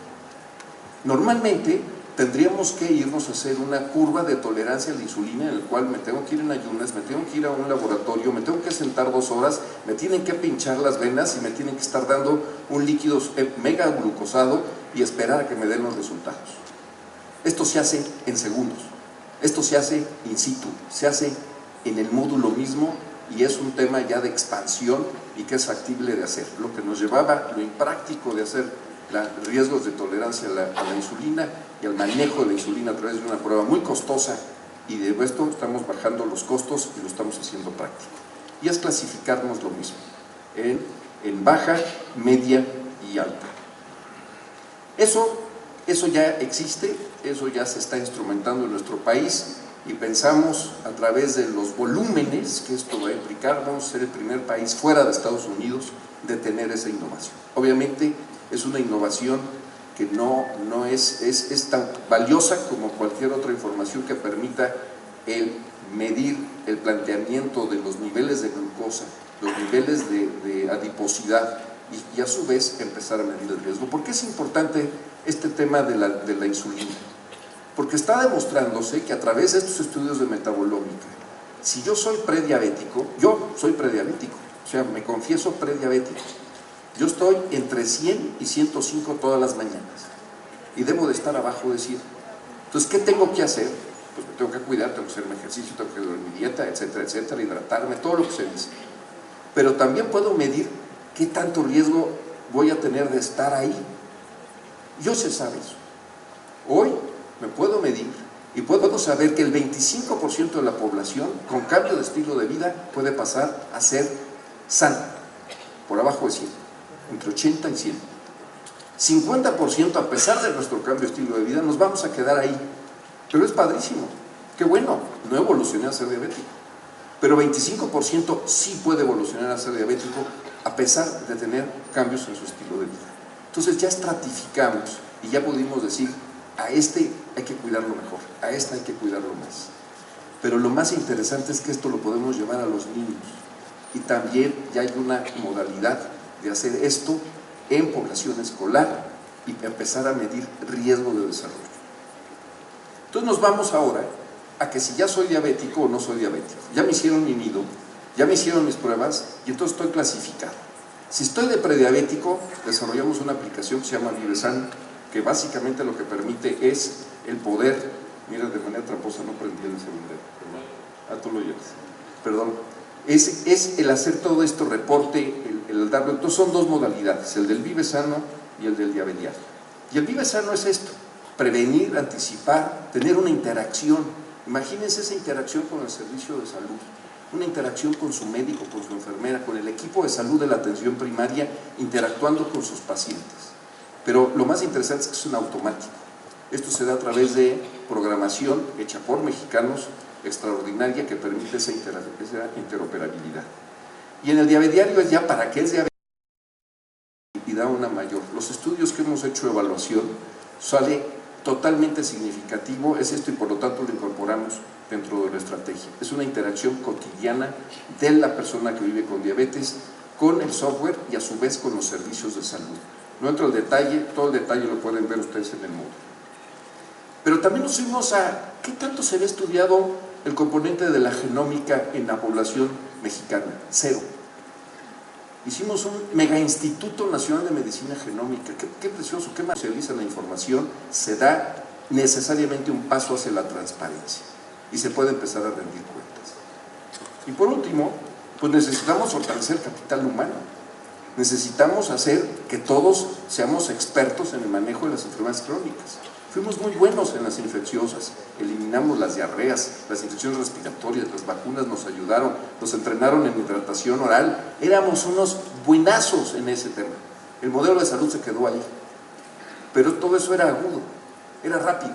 Normalmente tendríamos que irnos a hacer una curva de tolerancia a la insulina, en el cual me tengo que ir en ayunas, me tengo que ir a un laboratorio, me tengo que sentar 2 horas, me tienen que pinchar las venas y me tienen que estar dando un líquido mega glucosado y esperar a que me den los resultados. Esto se hace en segundos, esto se hace in situ, se hace en el módulo mismo, y es un tema ya de expansión y que es factible de hacer. Lo que nos llevaba, lo impráctico de hacer riesgos de tolerancia a la insulina y al manejo de la insulina a través de una prueba muy costosa, y de esto estamos bajando los costos y lo estamos haciendo práctico. Y es clasificarnos lo mismo, en baja, media y alta. Eso ya existe, eso ya se está instrumentando en nuestro país, y pensamos a través de los volúmenes que esto va a implicar, vamos a ser el primer país fuera de Estados Unidos de tener esa innovación. Obviamente es una innovación que no es tan valiosa como cualquier otra información que permita el medir el planteamiento de los niveles de glucosa, los niveles de adiposidad, y a su vez empezar a medir el riesgo. ¿Por qué es importante este tema de la insulina? Porque está demostrándose que a través de estos estudios de metabolómica si yo soy prediabético, o sea, me confieso prediabético, yo estoy entre 100 y 105 todas las mañanas y debo de estar abajo de 100. Entonces, ¿qué tengo que hacer? Pues me tengo que cuidar, tengo que hacer mi ejercicio, tengo que hacer mi dieta, etcétera, etcétera, hidratarme, todo lo que se dice. Pero también puedo medir qué tanto riesgo voy a tener de estar ahí. Yo sé sabe eso. Hoy me puedo medir y puedo saber que el 25% de la población con cambio de estilo de vida puede pasar a ser sano, por abajo de 100, entre 80 y 100. 50% a pesar de nuestro cambio de estilo de vida nos vamos a quedar ahí, pero es padrísimo, qué bueno, no evolucioné a ser diabético, pero 25% sí puede evolucionar a ser diabético a pesar de tener cambios en su estilo de vida. Entonces ya estratificamos y ya pudimos decir, a este hay que cuidarlo mejor, a este hay que cuidarlo más. Pero lo más interesante es que esto lo podemos llevar a los niños y también ya hay una modalidad de hacer esto en población escolar y empezar a medir riesgo de desarrollo. Entonces nos vamos ahora a que si ya soy diabético o no soy diabético. Ya me hicieron mi nido, ya me hicieron mis pruebas y entonces estoy clasificado. Si estoy de prediabético, desarrollamos una aplicación que se llama Vivesan, que básicamente lo que permite es el poder, mira, de manera tramposa no prendí el celular, perdón, tú lo llevas, perdón, es el hacer todo esto, reporte, el darlo. Entonces son dos modalidades, el del Vive Sano y el del Diabediario. Y el Vive Sano es esto, prevenir, anticipar, tener una interacción. Imagínense esa interacción con el servicio de salud, una interacción con su médico, con su enfermera, con el equipo de salud de la atención primaria, interactuando con sus pacientes. Pero lo más interesante es que es un automático. Esto se da a través de programación hecha por mexicanos, extraordinaria, que permite esa interoperabilidad. Y en el Diabediario es ya para qué es diabetes y da una mayor. Los estudios que hemos hecho de evaluación sale totalmente significativo, es esto y por lo tanto lo incorporamos dentro de la estrategia. Es una interacción cotidiana de la persona que vive con diabetes con el software y a su vez con los servicios de salud. No entro al detalle, todo el detalle lo pueden ver ustedes en el módulo. Pero también nos fuimos a qué tanto se había estudiado el componente de la genómica en la población mexicana. Cero. Hicimos un mega Instituto Nacional de Medicina Genómica. Qué precioso, qué materializa la información. Se da necesariamente un paso hacia la transparencia y se puede empezar a rendir cuentas. Y por último, pues necesitamos fortalecer el capital humano. Necesitamos hacer que todos seamos expertos en el manejo de las enfermedades crónicas. Fuimos muy buenos en las infecciosas, eliminamos las diarreas, las infecciones respiratorias, las vacunas nos ayudaron, nos entrenaron en hidratación oral, éramos unos buenazos en ese tema. El modelo de salud se quedó ahí, pero todo eso era agudo, era rápido.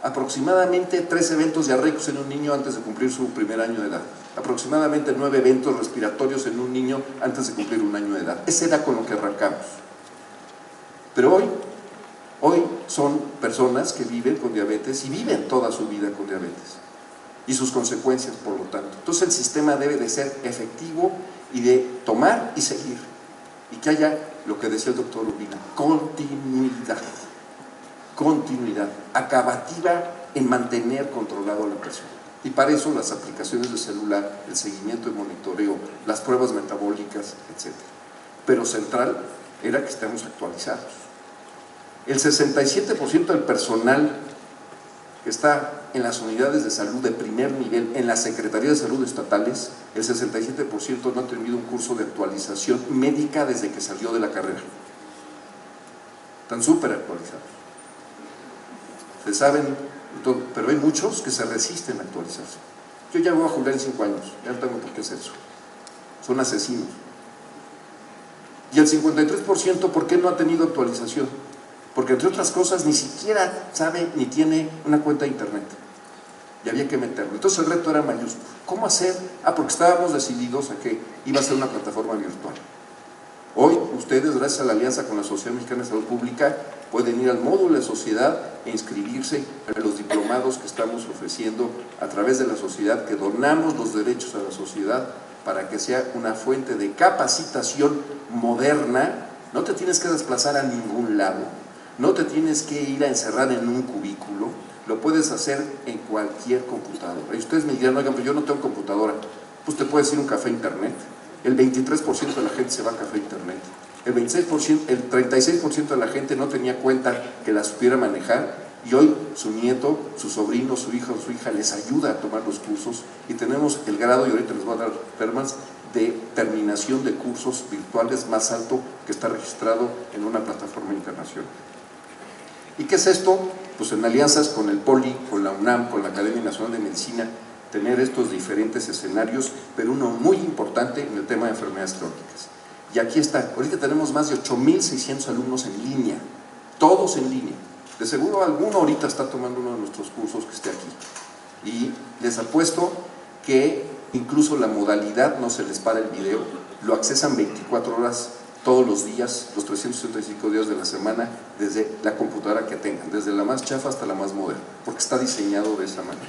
Aproximadamente 3 eventos diarreicos en un niño antes de cumplir su primer año de edad. Aproximadamente 9 eventos respiratorios en un niño antes de cumplir un año de edad. Ese era con lo que arrancamos. Pero hoy son personas que viven con diabetes y viven toda su vida con diabetes y sus consecuencias, por lo tanto. Entonces el sistema debe de ser efectivo y de tomar y seguir y que haya, lo que decía el doctor Urbina, continuidad, acabativa en mantener controlado a la persona. Y para eso las aplicaciones de celular, el seguimiento y monitoreo, las pruebas metabólicas, etc. Pero central era que estemos actualizados. El 67% del personal que está en las unidades de salud de primer nivel, en las secretarías de salud estatales, el 67% no ha tenido un curso de actualización médica desde que salió de la carrera. Están súper actualizados. Se saben, pero hay muchos que se resisten a actualizarse. Yo ya voy a jubilar en 5 años, ya no tengo por qué hacer eso. Son asesinos. Y el 53%, ¿por qué no ha tenido actualización? Porque entre otras cosas ni siquiera sabe ni tiene una cuenta de internet y había que meterlo. Entonces el reto era mayúsculo. ¿Cómo hacer? Porque estábamos decididos a que iba a ser una plataforma virtual. Hoy ustedes, gracias a la alianza con la Sociedad Mexicana de Salud Pública, pueden ir al módulo de sociedad e inscribirse en los diplomados que estamos ofreciendo a través de la sociedad, que donamos los derechos a la sociedad para que sea una fuente de capacitación moderna. No te tienes que desplazar a ningún lado. no te tienes que ir a encerrar en un cubículo, lo puedes hacer en cualquier computadora. Y ustedes me dirán, oigan, pero yo no tengo computadora. Pues te puedes ir a un café internet. El 23% de la gente se va a café internet. El 36% de la gente no tenía cuenta que la supiera manejar, y hoy su nieto, su sobrino, su hijo o su hija les ayuda a tomar los cursos, y tenemos el grado, y ahorita les voy a dar temas, de terminación de cursos virtuales más alto que está registrado en una plataforma internacional. ¿Y qué es esto? Pues en alianzas con el POLI, con la UNAM, con la Academia Nacional de Medicina, tener estos diferentes escenarios, pero uno muy importante en el tema de enfermedades crónicas. Y aquí está, ahorita tenemos más de 8,600 alumnos en línea, todos en línea. De seguro alguno ahorita está tomando uno de nuestros cursos que esté aquí. Y les apuesto que incluso la modalidad no se les para el video, lo accesan 24 horas todos los días, los 365 días de la semana, desde la computadora que tengan, desde la más chafa hasta la más moderna, porque está diseñado de esa manera.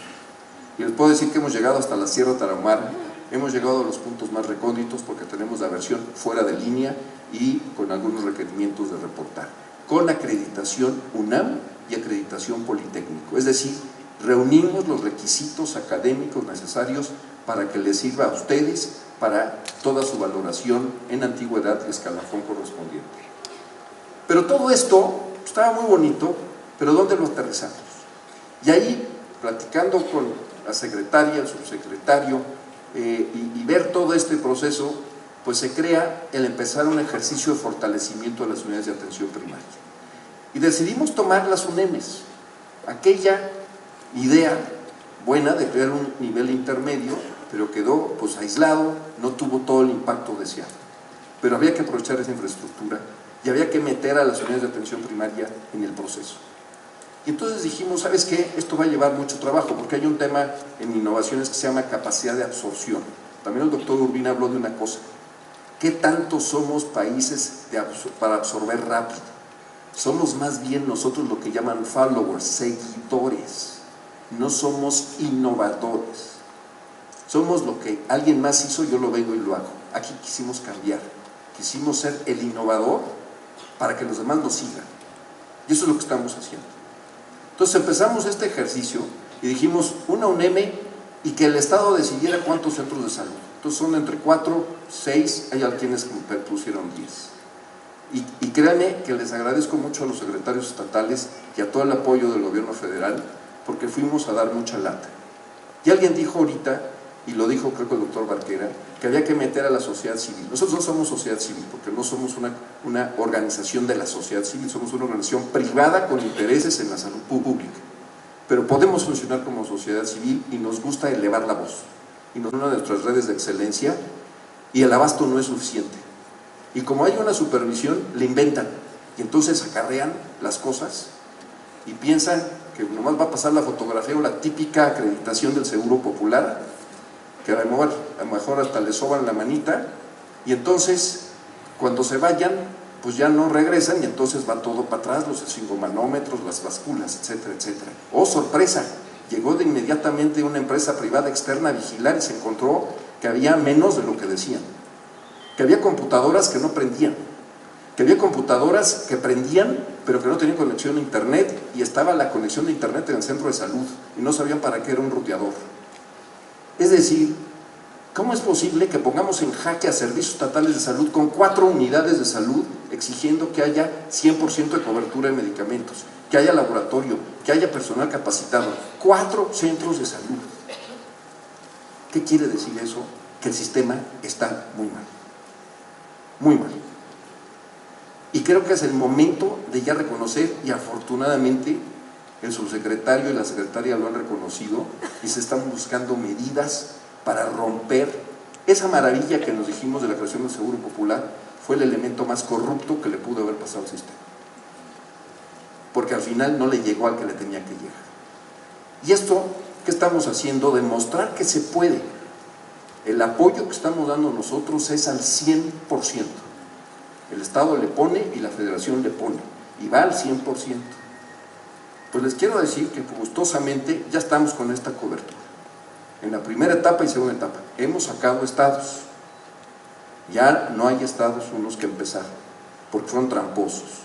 Y les puedo decir que hemos llegado hasta la Sierra Tarahumara, hemos llegado a los puntos más recónditos porque tenemos la versión fuera de línea y con algunos requerimientos de reportar, con acreditación UNAM y acreditación Politécnico. Es decir, reunimos los requisitos académicos necesarios para que les sirva a ustedes para toda su valoración en antigüedad y escalafón correspondiente. Pero todo esto estaba muy bonito, pero ¿dónde lo aterrizamos? Y ahí, platicando con la secretaria, el subsecretario, y ver todo este proceso, pues se crea el empezar un ejercicio de fortalecimiento de las unidades de atención primaria. Y decidimos tomar las UNEMES, aquella idea buena de crear un nivel intermedio, pero quedó pues aislado, no tuvo todo el impacto deseado. Pero había que aprovechar esa infraestructura y había que meter a las unidades de atención primaria en el proceso. Y entonces dijimos, ¿sabes qué? Esto va a llevar mucho trabajo, porque hay un tema en innovaciones que se llama capacidad de absorción. También el doctor Urbina habló de una cosa: ¿qué tanto somos países para absorber rápido? Somos más bien nosotros lo que llaman followers, seguidores. No somos innovadores. Somos lo que alguien más hizo, yo lo vengo y lo hago. Aquí quisimos cambiar, quisimos ser el innovador para que los demás nos sigan. Y eso es lo que estamos haciendo. Entonces empezamos este ejercicio y dijimos una UNEME y que el Estado decidiera cuántos centros de salud. Entonces son entre 4, 6, hay quienes pusieron 10. Y créanme que les agradezco mucho a los secretarios estatales y a todo el apoyo del gobierno federal, porque fuimos a dar mucha lata. Y alguien dijo ahorita, y lo dijo creo que el doctor Barquera, que había que meter a la sociedad civil. Nosotros no somos sociedad civil, porque no somos una organización de la sociedad civil, somos una organización privada con intereses en la salud pública. Pero podemos funcionar como sociedad civil y nos gusta elevar la voz. Y nos una de nuestras redes de excelencia, y el abasto no es suficiente. Y como hay una supervisión, le inventan, y entonces acarrean las cosas y piensan que nomás va a pasar la fotografía o la típica acreditación del Seguro Popular, que a lo mejor hasta le soban la manita, y entonces cuando se vayan pues ya no regresan y entonces va todo para atrás, los esfingomanómetros, las básculas, etcétera, etcétera. ¡Oh, sorpresa! Llegó de inmediatamente una empresa privada externa a vigilar y se encontró que había menos de lo que decían, que había computadoras que no prendían, que había computadoras que prendían pero que no tenían conexión a internet, y estaba la conexión de internet en el centro de salud y no sabían para qué era un ruteador. Es decir, ¿cómo es posible que pongamos en jaque a servicios estatales de salud con 4 unidades de salud exigiendo que haya 100% de cobertura de medicamentos, que haya laboratorio, que haya personal capacitado? 4 centros de salud. ¿Qué quiere decir eso? Que el sistema está muy mal. Muy mal. Y creo que es el momento de ya reconocer, y afortunadamente el subsecretario y la secretaria lo han reconocido, y se están buscando medidas para romper esa maravilla que nos dijimos de la creación del Seguro Popular. Fue el elemento más corrupto que le pudo haber pasado al sistema, porque al final no le llegó al que le tenía que llegar. Y esto, ¿qué estamos haciendo? Demostrar que se puede. El apoyo que estamos dando nosotros es al 100%. El Estado le pone y la Federación le pone, y va al 100%. Pues les quiero decir que gustosamente ya estamos con esta cobertura. En la primera etapa y segunda etapa hemos sacado estados. Ya no hay estados unos que empezar, porque fueron tramposos,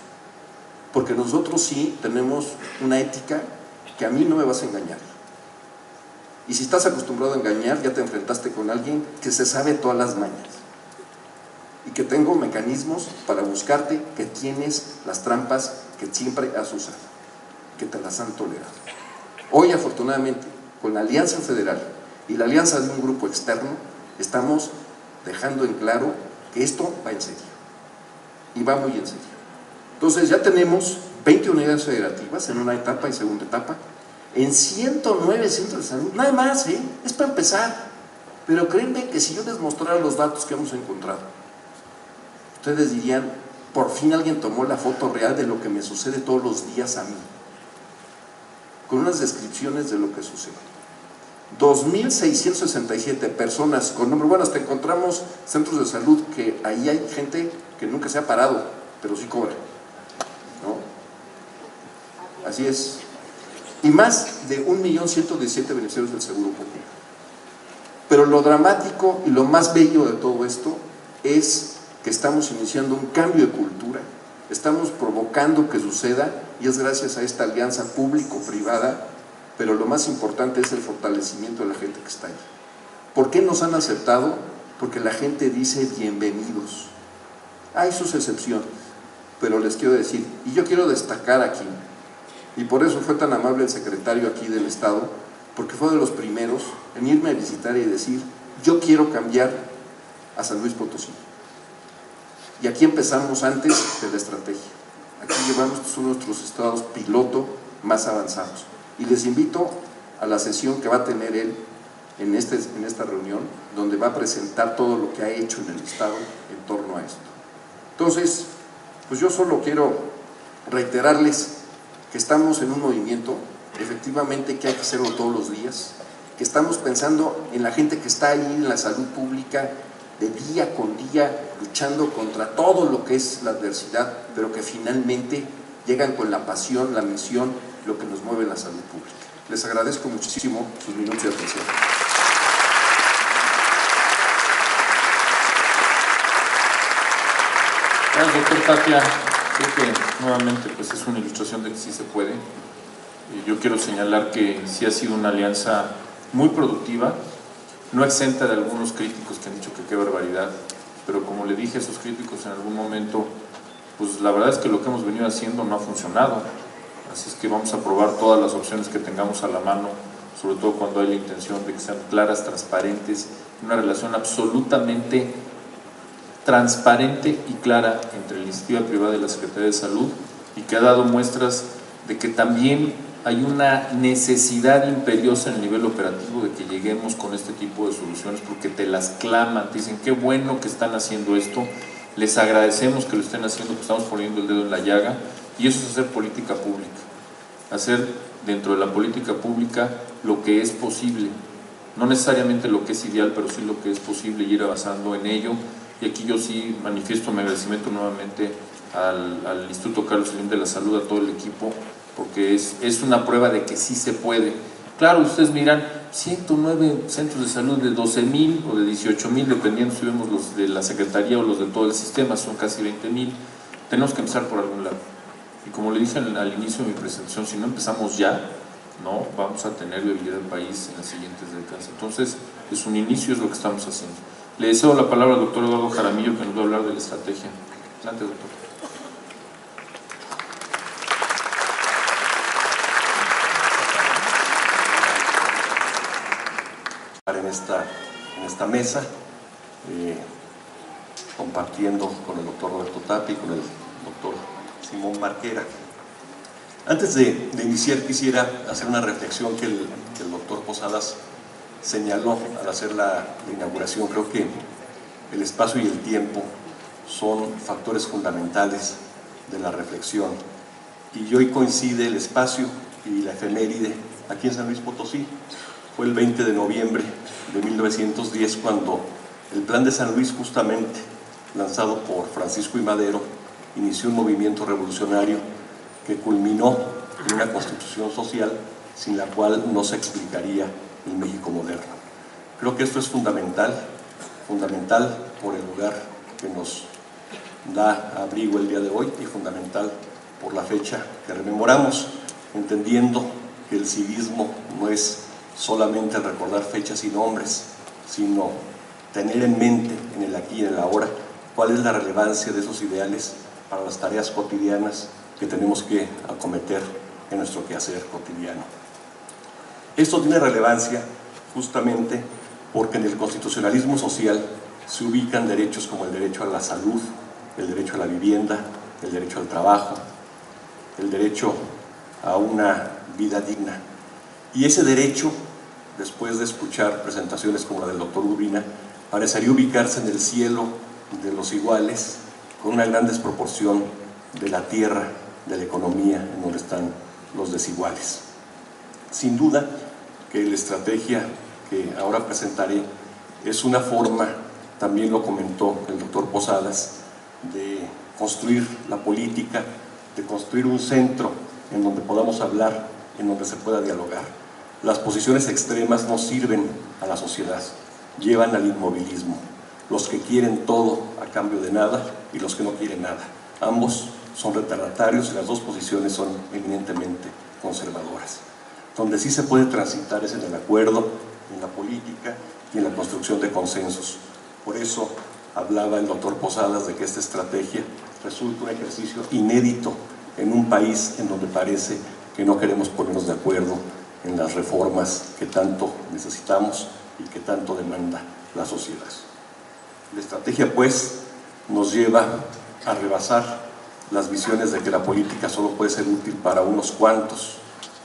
porque nosotros sí tenemos una ética que a mí no me vas a engañar. Y si estás acostumbrado a engañar, ya te enfrentaste con alguien que se sabe todas las mañas y que tengo mecanismos para buscarte que tienes las trampas que siempre has usado, que te las han tolerado. Hoy, afortunadamente, con la Alianza Federal y la alianza de un grupo externo, estamos dejando en claro que esto va en serio, y va muy en serio. Entonces ya tenemos 20 unidades federativas en una etapa y segunda etapa, en 109 centros de salud, nada más, es para empezar. Pero créanme que si yo les mostrara los datos que hemos encontrado, ustedes dirían, por fin alguien tomó la foto real de lo que me sucede todos los días a mí, con unas descripciones de lo que sucede. 2.667 personas con nombre. Bueno, hasta encontramos centros de salud que ahí hay gente que nunca se ha parado, pero sí cobra, ¿no? Así es. Y más de 1.117.000 beneficiarios del Seguro Popular. Pero lo dramático y lo más bello de todo esto es que estamos iniciando un cambio de cultura, estamos provocando que suceda, y es gracias a esta alianza público-privada, pero lo más importante es el fortalecimiento de la gente que está ahí. ¿Por qué nos han aceptado? Porque la gente dice bienvenidos. Hay sus excepciones, pero les quiero decir, y yo quiero destacar aquí, y por eso fue tan amable el secretario aquí del Estado, porque fue de los primeros en irme a visitar y decir, yo quiero cambiar a San Luis Potosí. Y aquí empezamos antes de la estrategia. Aquí llevamos, estos son nuestros estados piloto más avanzados. Y les invito a la sesión que va a tener él en esta reunión, donde va a presentar todo lo que ha hecho en el Estado en torno a esto. Entonces, pues yo solo quiero reiterarles que estamos en un movimiento, efectivamente, que hay que hacerlo todos los días, que estamos pensando en la gente que está ahí en la salud pública, de día con día, luchando contra todo lo que es la adversidad, pero que finalmente llegan con la pasión, la misión, lo que nos mueve en la salud pública. Les agradezco muchísimo sus minutos de atención. Gracias, doctor Tapia. Creo que nuevamente pues es una ilustración de que sí se puede. Yo quiero señalar que sí ha sido una alianza muy productiva, no exenta de algunos críticos que han dicho que qué barbaridad, pero como le dije a esos críticos en algún momento, pues la verdad es que lo que hemos venido haciendo no ha funcionado. Así es que vamos a probar todas las opciones que tengamos a la mano, sobre todo cuando hay la intención de que sean claras, transparentes, una relación absolutamente transparente y clara entre la iniciativa privada y la Secretaría de Salud, y que ha dado muestras de que también hay una necesidad imperiosa en el nivel operativo de que lleguemos con este tipo de soluciones, porque te las claman, te dicen qué bueno que están haciendo esto, les agradecemos que lo estén haciendo, que estamos poniendo el dedo en la llaga, y eso es hacer política pública, hacer dentro de la política pública lo que es posible, no necesariamente lo que es ideal, pero sí lo que es posible, y ir avanzando en ello. Y aquí yo sí manifiesto mi agradecimiento nuevamente al Instituto Carlos Slim de la Salud, a todo el equipo, porque es una prueba de que sí se puede. Claro, ustedes miran 109 centros de salud de 12,000 o de 18,000, dependiendo si vemos los de la Secretaría o los de todo el sistema, son casi 20,000. Tenemos que empezar por algún lado. Y como le dije al inicio de mi presentación, si no empezamos ya, no vamos a tener viabilidad del país en las siguientes décadas. Entonces, es un inicio, es lo que estamos haciendo. Le deseo la palabra al doctor Eduardo Jaramillo, que nos va a hablar de la estrategia. Adelante, doctor. En esta mesa, compartiendo con el doctor Roberto Tapia y con el doctor Simón Marquera. Antes de iniciar, quisiera hacer una reflexión que el doctor Posadas señaló al hacer la inauguración. Creo que el espacio y el tiempo son factores fundamentales de la reflexión, y hoy coincide el espacio y la efeméride aquí en San Luis Potosí. Fue el 20 de noviembre de 1910 cuando el Plan de San Luis, justamente lanzado por Francisco I. Madero, inició un movimiento revolucionario que culminó en una constitución social sin la cual no se explicaría el México moderno. Creo que esto es fundamental por el lugar que nos da abrigo el día de hoy, y fundamental por la fecha que rememoramos, entendiendo que el civismo no es solamente recordar fechas y nombres, sino tener en mente, en el aquí y en el ahora, cuál es la relevancia de esos ideales para las tareas cotidianas que tenemos que acometer en nuestro quehacer cotidiano. Esto tiene relevancia justamente porque en el constitucionalismo social se ubican derechos como el derecho a la salud, el derecho a la vivienda, el derecho al trabajo, el derecho a una vida digna. Y ese derecho, después de escuchar presentaciones como la del doctor Urbina, parecería ubicarse en el cielo de los iguales, con una gran desproporción de la tierra, de la economía, en donde están los desiguales. Sin duda que la estrategia que ahora presentaré es una forma, también lo comentó el doctor Posadas, de construir la política, de construir un centro en donde podamos hablar, en donde se pueda dialogar. Las posiciones extremas no sirven a la sociedad, llevan al inmovilismo. Los que quieren todo a cambio de nada y los que no quieren nada. Ambos son retardatarios y las dos posiciones son eminentemente conservadoras. Donde sí se puede transitar es en el acuerdo, en la política y en la construcción de consensos. Por eso hablaba el doctor Posadas de que esta estrategia resulta un ejercicio inédito en un país en donde parece que no queremos ponernos de acuerdo en las reformas que tanto necesitamos y que tanto demanda la sociedad. La estrategia, pues, nos lleva a rebasar las visiones de que la política solo puede ser útil para unos cuantos,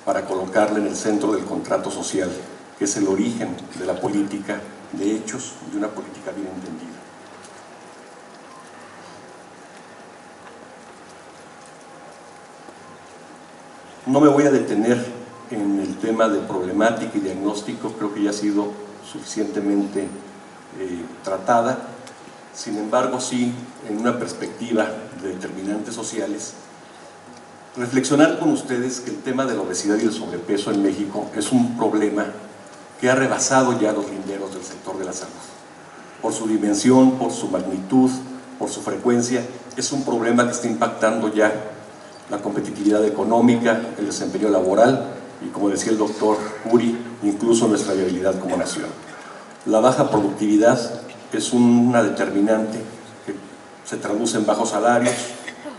para colocarla en el centro del contrato social, que es el origen de la política de hechos, de una política bien entendida. No me voy a detener en el tema de problemática y diagnóstico, creo que ya ha sido suficientemente tratada. Sin embargo, sí, en una perspectiva de determinantes sociales, reflexionar con ustedes que el tema de la obesidad y el sobrepeso en México es un problema que ha rebasado ya los linderos del sector de la salud. Por su dimensión, por su magnitud, por su frecuencia, es un problema que está impactando ya la competitividad económica, el desempeño laboral y, como decía el doctor Curi, incluso nuestra viabilidad como nación. La baja productividad es una determinante que se traduce en bajos salarios,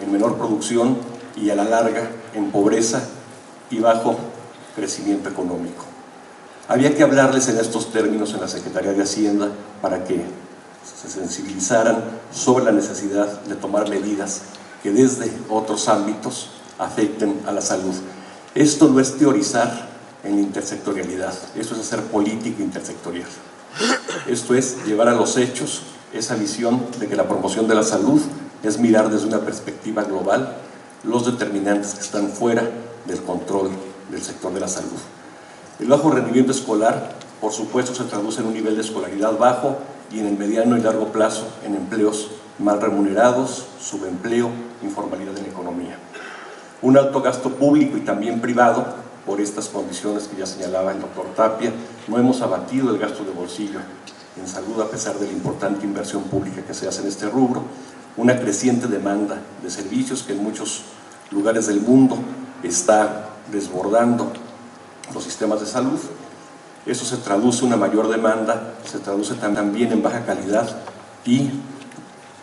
en menor producción y a la larga en pobreza y bajo crecimiento económico. Había que hablarles en estos términos en la Secretaría de Hacienda para que se sensibilizaran sobre la necesidad de tomar medidas que desde otros ámbitos afecten a la salud. Esto no es teorizar en intersectorialidad, esto es hacer política intersectorial. Esto es llevar a los hechos esa visión de que la promoción de la salud es mirar desde una perspectiva global los determinantes que están fuera del control del sector de la salud. El bajo rendimiento escolar, por supuesto, se traduce en un nivel de escolaridad bajo y en el mediano y largo plazo en empleos mal remunerados, subempleo, informalidad en la economía. Un alto gasto público y también privado, por estas condiciones que ya señalaba el doctor Tapia. No hemos abatido el gasto de bolsillo en salud a pesar de la importante inversión pública que se hace en este rubro. Una creciente demanda de servicios que en muchos lugares del mundo está desbordando los sistemas de salud. Eso se traduce en una mayor demanda, se traduce también en baja calidad y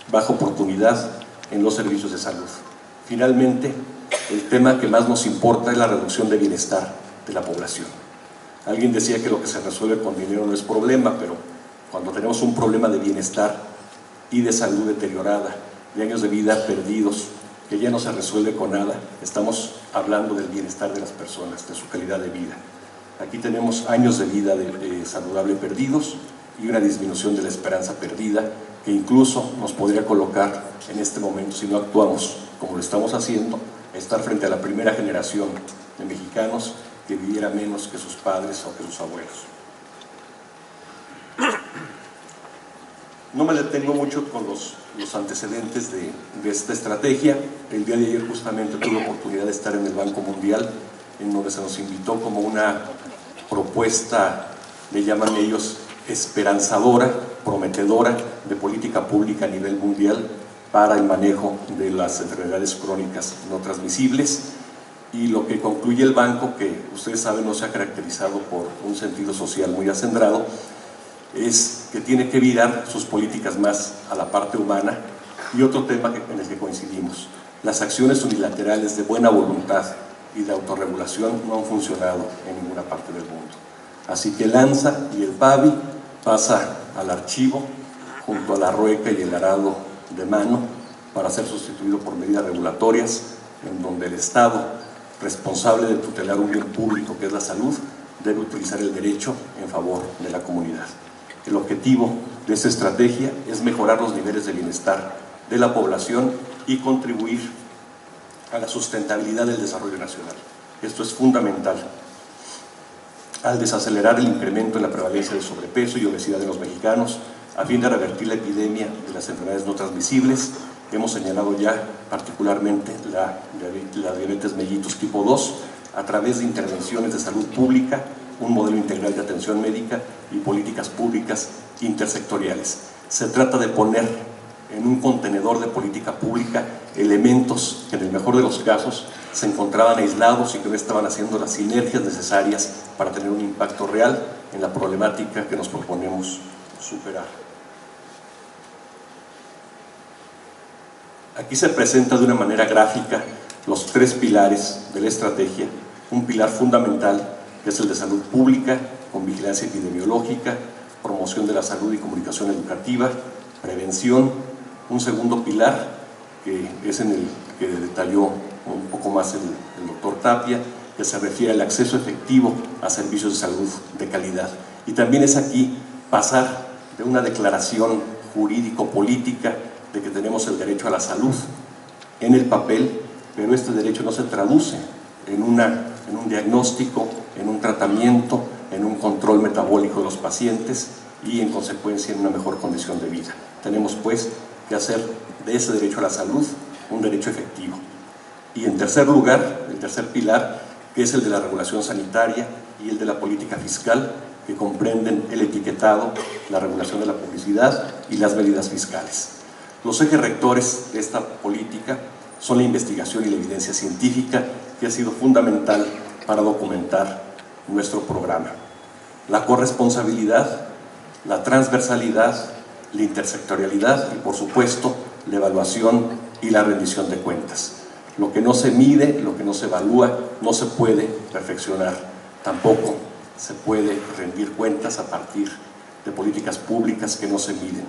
baja oportunidad en los servicios de salud. Finalmente, el tema que más nos importa es la reducción de bienestar de la población. Alguien decía que lo que se resuelve con dinero no es problema, pero cuando tenemos un problema de bienestar y de salud deteriorada, de años de vida perdidos, que ya no se resuelve con nada, estamos hablando del bienestar de las personas, de su calidad de vida. Aquí tenemos años de vida saludable perdidos y una disminución de la esperanza perdida que incluso nos podría colocar en este momento, si no actuamos como lo estamos haciendo, estar frente a la primera generación de mexicanos que viviera menos que sus padres o que sus abuelos. No me detengo mucho con los antecedentes de esta estrategia. El día de ayer justamente tuve oportunidad de estar en el Banco Mundial, en donde se nos invitó como una propuesta, le llaman ellos, esperanzadora, prometedora de política pública a nivel mundial, para el manejo de las enfermedades crónicas no transmisibles. Y lo que concluye el banco, que ustedes saben no se ha caracterizado por un sentido social muy acendrado, es que tiene que virar sus políticas más a la parte humana. Y otro tema en el que coincidimos: las acciones unilaterales de buena voluntad y de autorregulación no han funcionado en ninguna parte del mundo. Así que el ANSA y el PAVI pasa al archivo junto a la RUECA y el arado de mano para ser sustituido por medidas regulatorias en donde el Estado, responsable de tutelar un bien público que es la salud, debe utilizar el derecho en favor de la comunidad. El objetivo de esta estrategia es mejorar los niveles de bienestar de la población y contribuir a la sustentabilidad del desarrollo nacional. Esto es fundamental. Al desacelerar el incremento en la prevalencia de sobrepeso y obesidad en los mexicanos, a fin de revertir la epidemia de las enfermedades no transmisibles, hemos señalado ya particularmente la diabetes mellitus tipo 2 a través de intervenciones de salud pública, un modelo integral de atención médica y políticas públicas intersectoriales. Se trata de poner en un contenedor de política pública elementos que en el mejor de los casos se encontraban aislados y que no estaban haciendo las sinergias necesarias para tener un impacto real en la problemática que nos proponemos superar. Aquí se presenta de una manera gráfica los tres pilares de la estrategia. Un pilar fundamental, que es el de salud pública, con vigilancia epidemiológica, promoción de la salud y comunicación educativa, prevención. Un segundo pilar, que es en el que detalló un poco más el doctor Tapia, que se refiere al acceso efectivo a servicios de salud de calidad. Y también es aquí pasar de una declaración jurídico-política de que tenemos el derecho a la salud en el papel, pero este derecho no se traduce en un diagnóstico, en un tratamiento, en un control metabólico de los pacientes y en consecuencia en una mejor condición de vida. Tenemos pues que hacer de ese derecho a la salud un derecho efectivo. Y en tercer lugar, el tercer pilar, que es el de la regulación sanitaria y el de la política fiscal, que comprenden el etiquetado, la regulación de la publicidad y las medidas fiscales. Los ejes rectores de esta política son la investigación y la evidencia científica, que ha sido fundamental para documentar nuestro programa. La corresponsabilidad, la transversalidad, la intersectorialidad y, por supuesto, la evaluación y la rendición de cuentas. Lo que no se mide, lo que no se evalúa, no se puede perfeccionar. Tampoco se puede rendir cuentas a partir de políticas públicas que no se miden.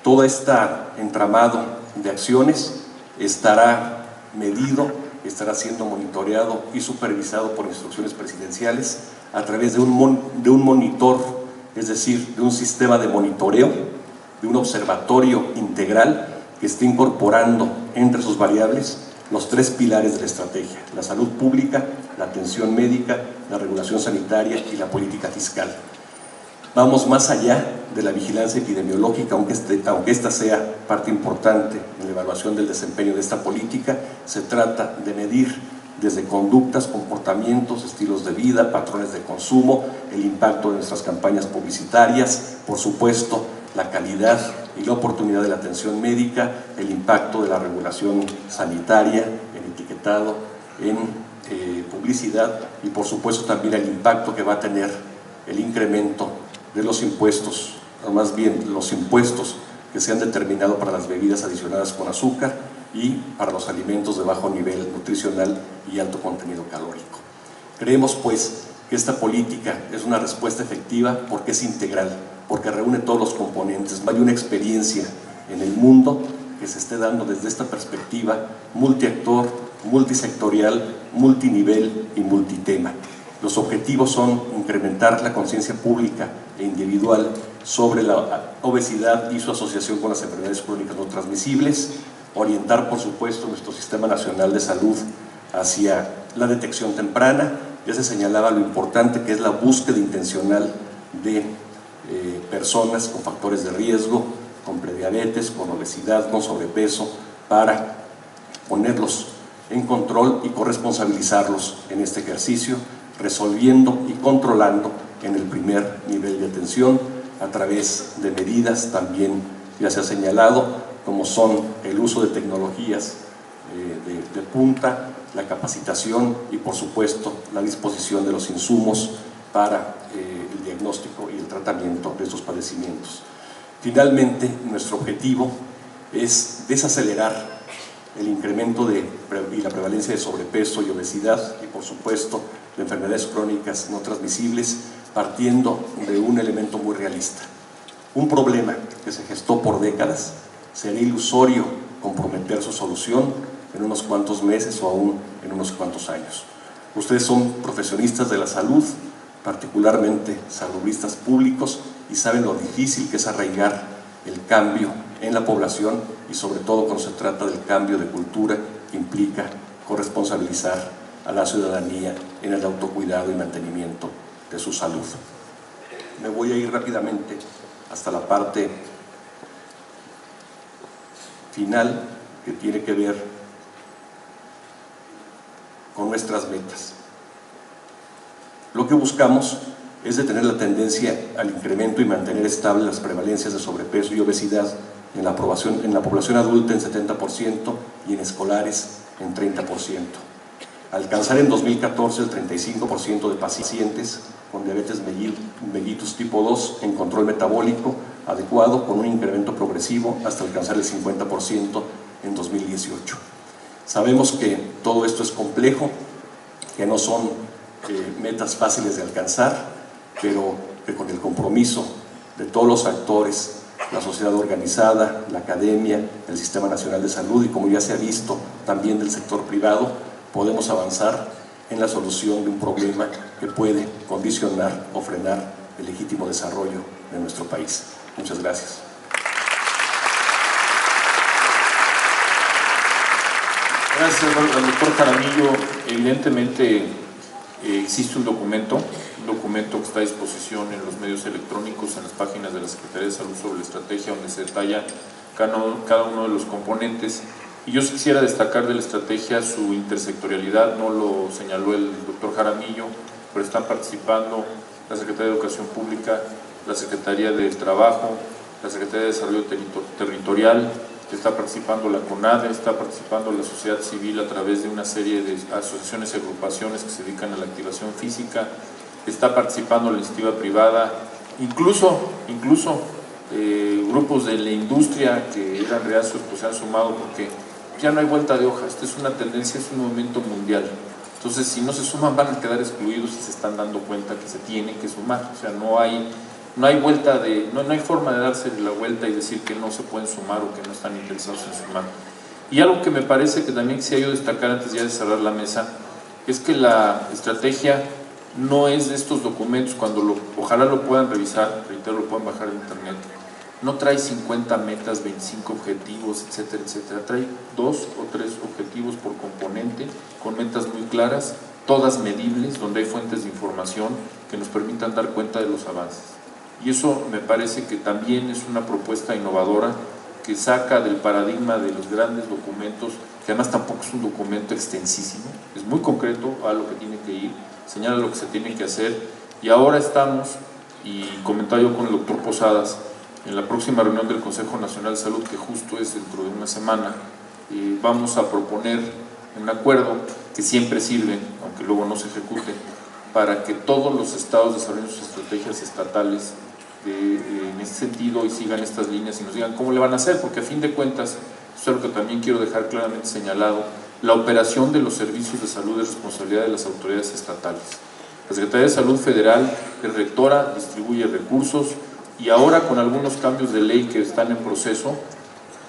Todo este entramado de acciones estará medido, estará siendo monitoreado y supervisado por instrucciones presidenciales a través de un monitor, es decir, de un sistema de monitoreo, de un observatorio integral que esté incorporando entre sus variables los tres pilares de la estrategia: la salud pública, la atención médica, la regulación sanitaria y la política fiscal. Vamos más allá de la vigilancia epidemiológica, aunque esta sea parte importante en la evaluación del desempeño de esta política. Se trata de medir desde conductas, comportamientos, estilos de vida, patrones de consumo, el impacto de nuestras campañas publicitarias, por supuesto, la calidad y la oportunidad de la atención médica, el impacto de la regulación sanitaria, el etiquetado, en publicidad y, por supuesto, también el impacto que va a tener el incremento de los impuestos, o más bien los impuestos que se han determinado para las bebidas adicionadas con azúcar y para los alimentos de bajo nivel nutricional y alto contenido calórico. Creemos pues que esta política es una respuesta efectiva porque es integral, porque reúne todos los componentes. No hay una experiencia en el mundo que se esté dando desde esta perspectiva multiactor, multisectorial, multinivel y multitema. Los objetivos son incrementar la conciencia pública e individual sobre la obesidad y su asociación con las enfermedades crónicas no transmisibles, orientar, por supuesto, nuestro Sistema Nacional de Salud hacia la detección temprana. Ya se señalaba lo importante que es la búsqueda intencional de personas con factores de riesgo, con prediabetes, con obesidad, con sobrepeso, para ponerlos en control y corresponsabilizarlos en este ejercicio, resolviendo y controlando en el primer nivel de atención a través de medidas también, ya se ha señalado, como son el uso de tecnologías de punta, la capacitación y, por supuesto, la disposición de los insumos para el diagnóstico y el tratamiento de estos padecimientos. Finalmente, nuestro objetivo es desacelerar el incremento y la prevalencia de sobrepeso y obesidad y, por supuesto, de enfermedades crónicas no transmisibles, partiendo de un elemento muy realista. Un problema que se gestó por décadas, sería ilusorio comprometer su solución en unos cuantos meses o aún en unos cuantos años. Ustedes son profesionistas de la salud, particularmente salubristas públicos, y saben lo difícil que es arraigar el cambio en la población y sobre todo cuando se trata del cambio de cultura que implica corresponsabilizar a la ciudadanía en el autocuidado y mantenimiento de su salud. Me voy a ir rápidamente hasta la parte final que tiene que ver con nuestras metas. Lo que buscamos es detener la tendencia al incremento y mantener estables las prevalencias de sobrepeso y obesidad en la población adulta en 70% y en escolares en 30%. Alcanzar en 2014 el 35% de pacientes con diabetes mellitus tipo 2 en control metabólico adecuado, con un incremento progresivo hasta alcanzar el 50% en 2018. Sabemos que todo esto es complejo, que no son metas fáciles de alcanzar, pero que con el compromiso de todos los actores, la sociedad organizada, la academia, el Sistema Nacional de Salud y, como ya se ha visto, también del sector privado, podemos avanzar en la solución de un problema que puede condicionar o frenar el legítimo desarrollo de nuestro país. Muchas gracias. Gracias al doctor Jaramillo. Evidentemente existe un documento que está a disposición en los medios electrónicos, en las páginas de la Secretaría de Salud sobre la estrategia, donde se detalla cada uno de los componentes. Y yo quisiera destacar de la estrategia su intersectorialidad, no lo señaló el doctor Jaramillo, pero están participando la Secretaría de Educación Pública, la Secretaría del Trabajo, la Secretaría de Desarrollo Territorial, está participando la CONADE, está participando la sociedad civil a través de una serie de asociaciones y agrupaciones que se dedican a la activación física, está participando la iniciativa privada, incluso grupos de la industria que eran reacios pues se han sumado, porque ya no hay vuelta de hoja. Esta es una tendencia, es un movimiento mundial. Entonces, si no se suman van a quedar excluidos y se están dando cuenta que se tienen que sumar. O sea, no hay vuelta no hay forma de darse la vuelta y decir que no se pueden sumar o que no están interesados en sumar. Y algo que me parece que también quisiera yo destacar antes ya de cerrar la mesa, es que la estrategia no es de estos documentos, ojalá lo puedan revisar, reitero, lo puedan bajar en internet, no trae 50 metas, 25 objetivos, etcétera, etcétera. Trae 2 o 3 objetivos por componente, con metas muy claras, todas medibles, donde hay fuentes de información que nos permitan dar cuenta de los avances. Y eso me parece que también es una propuesta innovadora que saca del paradigma de los grandes documentos, que además tampoco es un documento extensísimo, es muy concreto a lo que tiene que ir, señala lo que se tiene que hacer. Y ahora estamos, y comentaba yo con el doctor Posadas, en la próxima reunión del Consejo Nacional de Salud, que justo es dentro de una semana, vamos a proponer un acuerdo que siempre sirve, aunque luego no se ejecute, para que todos los estados desarrollen sus estrategias estatales en este sentido y sigan estas líneas y nos digan cómo le van a hacer, porque a fin de cuentas, eso es algo que también quiero dejar claramente señalado, la operación de los servicios de salud es responsabilidad de las autoridades estatales. La Secretaría de Salud Federal es rectora, distribuye recursos, y ahora con algunos cambios de ley que están en proceso,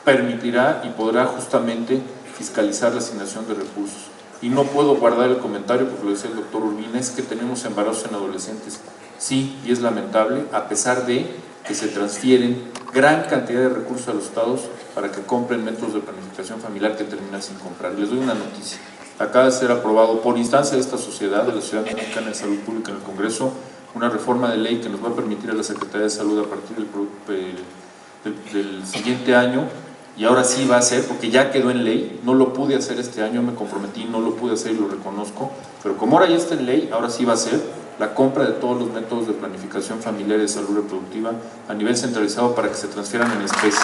permitirá y podrá justamente fiscalizar la asignación de recursos. Y no puedo guardar el comentario, porque lo decía el doctor Urbina, es que tenemos embarazos en adolescentes. Sí, y es lamentable, a pesar de que se transfieren gran cantidad de recursos a los estados para que compren métodos de planificación familiar que terminan sin comprar. Y les doy una noticia. Acaba de ser aprobado por instancia de esta sociedad, de la Sociedad Mexicana de Salud Pública en el Congreso, una reforma de ley que nos va a permitir a la Secretaría de Salud a partir del siguiente año, y ahora sí va a ser, porque ya quedó en ley, no lo pude hacer este año, me comprometí, no lo pude hacer y lo reconozco, pero como ahora ya está en ley, ahora sí va a ser la compra de todos los métodos de planificación familiar y de salud reproductiva a nivel centralizado para que se transfieran en especie.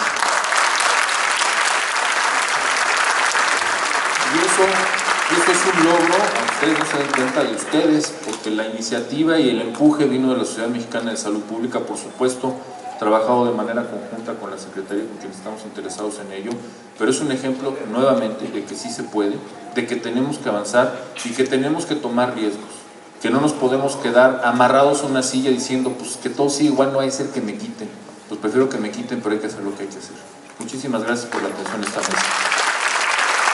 eso es un logro, aunque ustedes no se den cuenta, de ustedes, porque la iniciativa y el empuje vino de la Sociedad Mexicana de Salud Pública, por supuesto, trabajado de manera conjunta con la Secretaría, con quienes estamos interesados en ello, pero es un ejemplo nuevamente de que sí se puede, de que tenemos que avanzar y que tenemos que tomar riesgos, que no nos podemos quedar amarrados a una silla diciendo pues que todo sigue igual, no hay que ser que me quiten, pues prefiero que me quiten, pero hay que hacer lo que hay que hacer. Muchísimas gracias por la atención a esta mesa.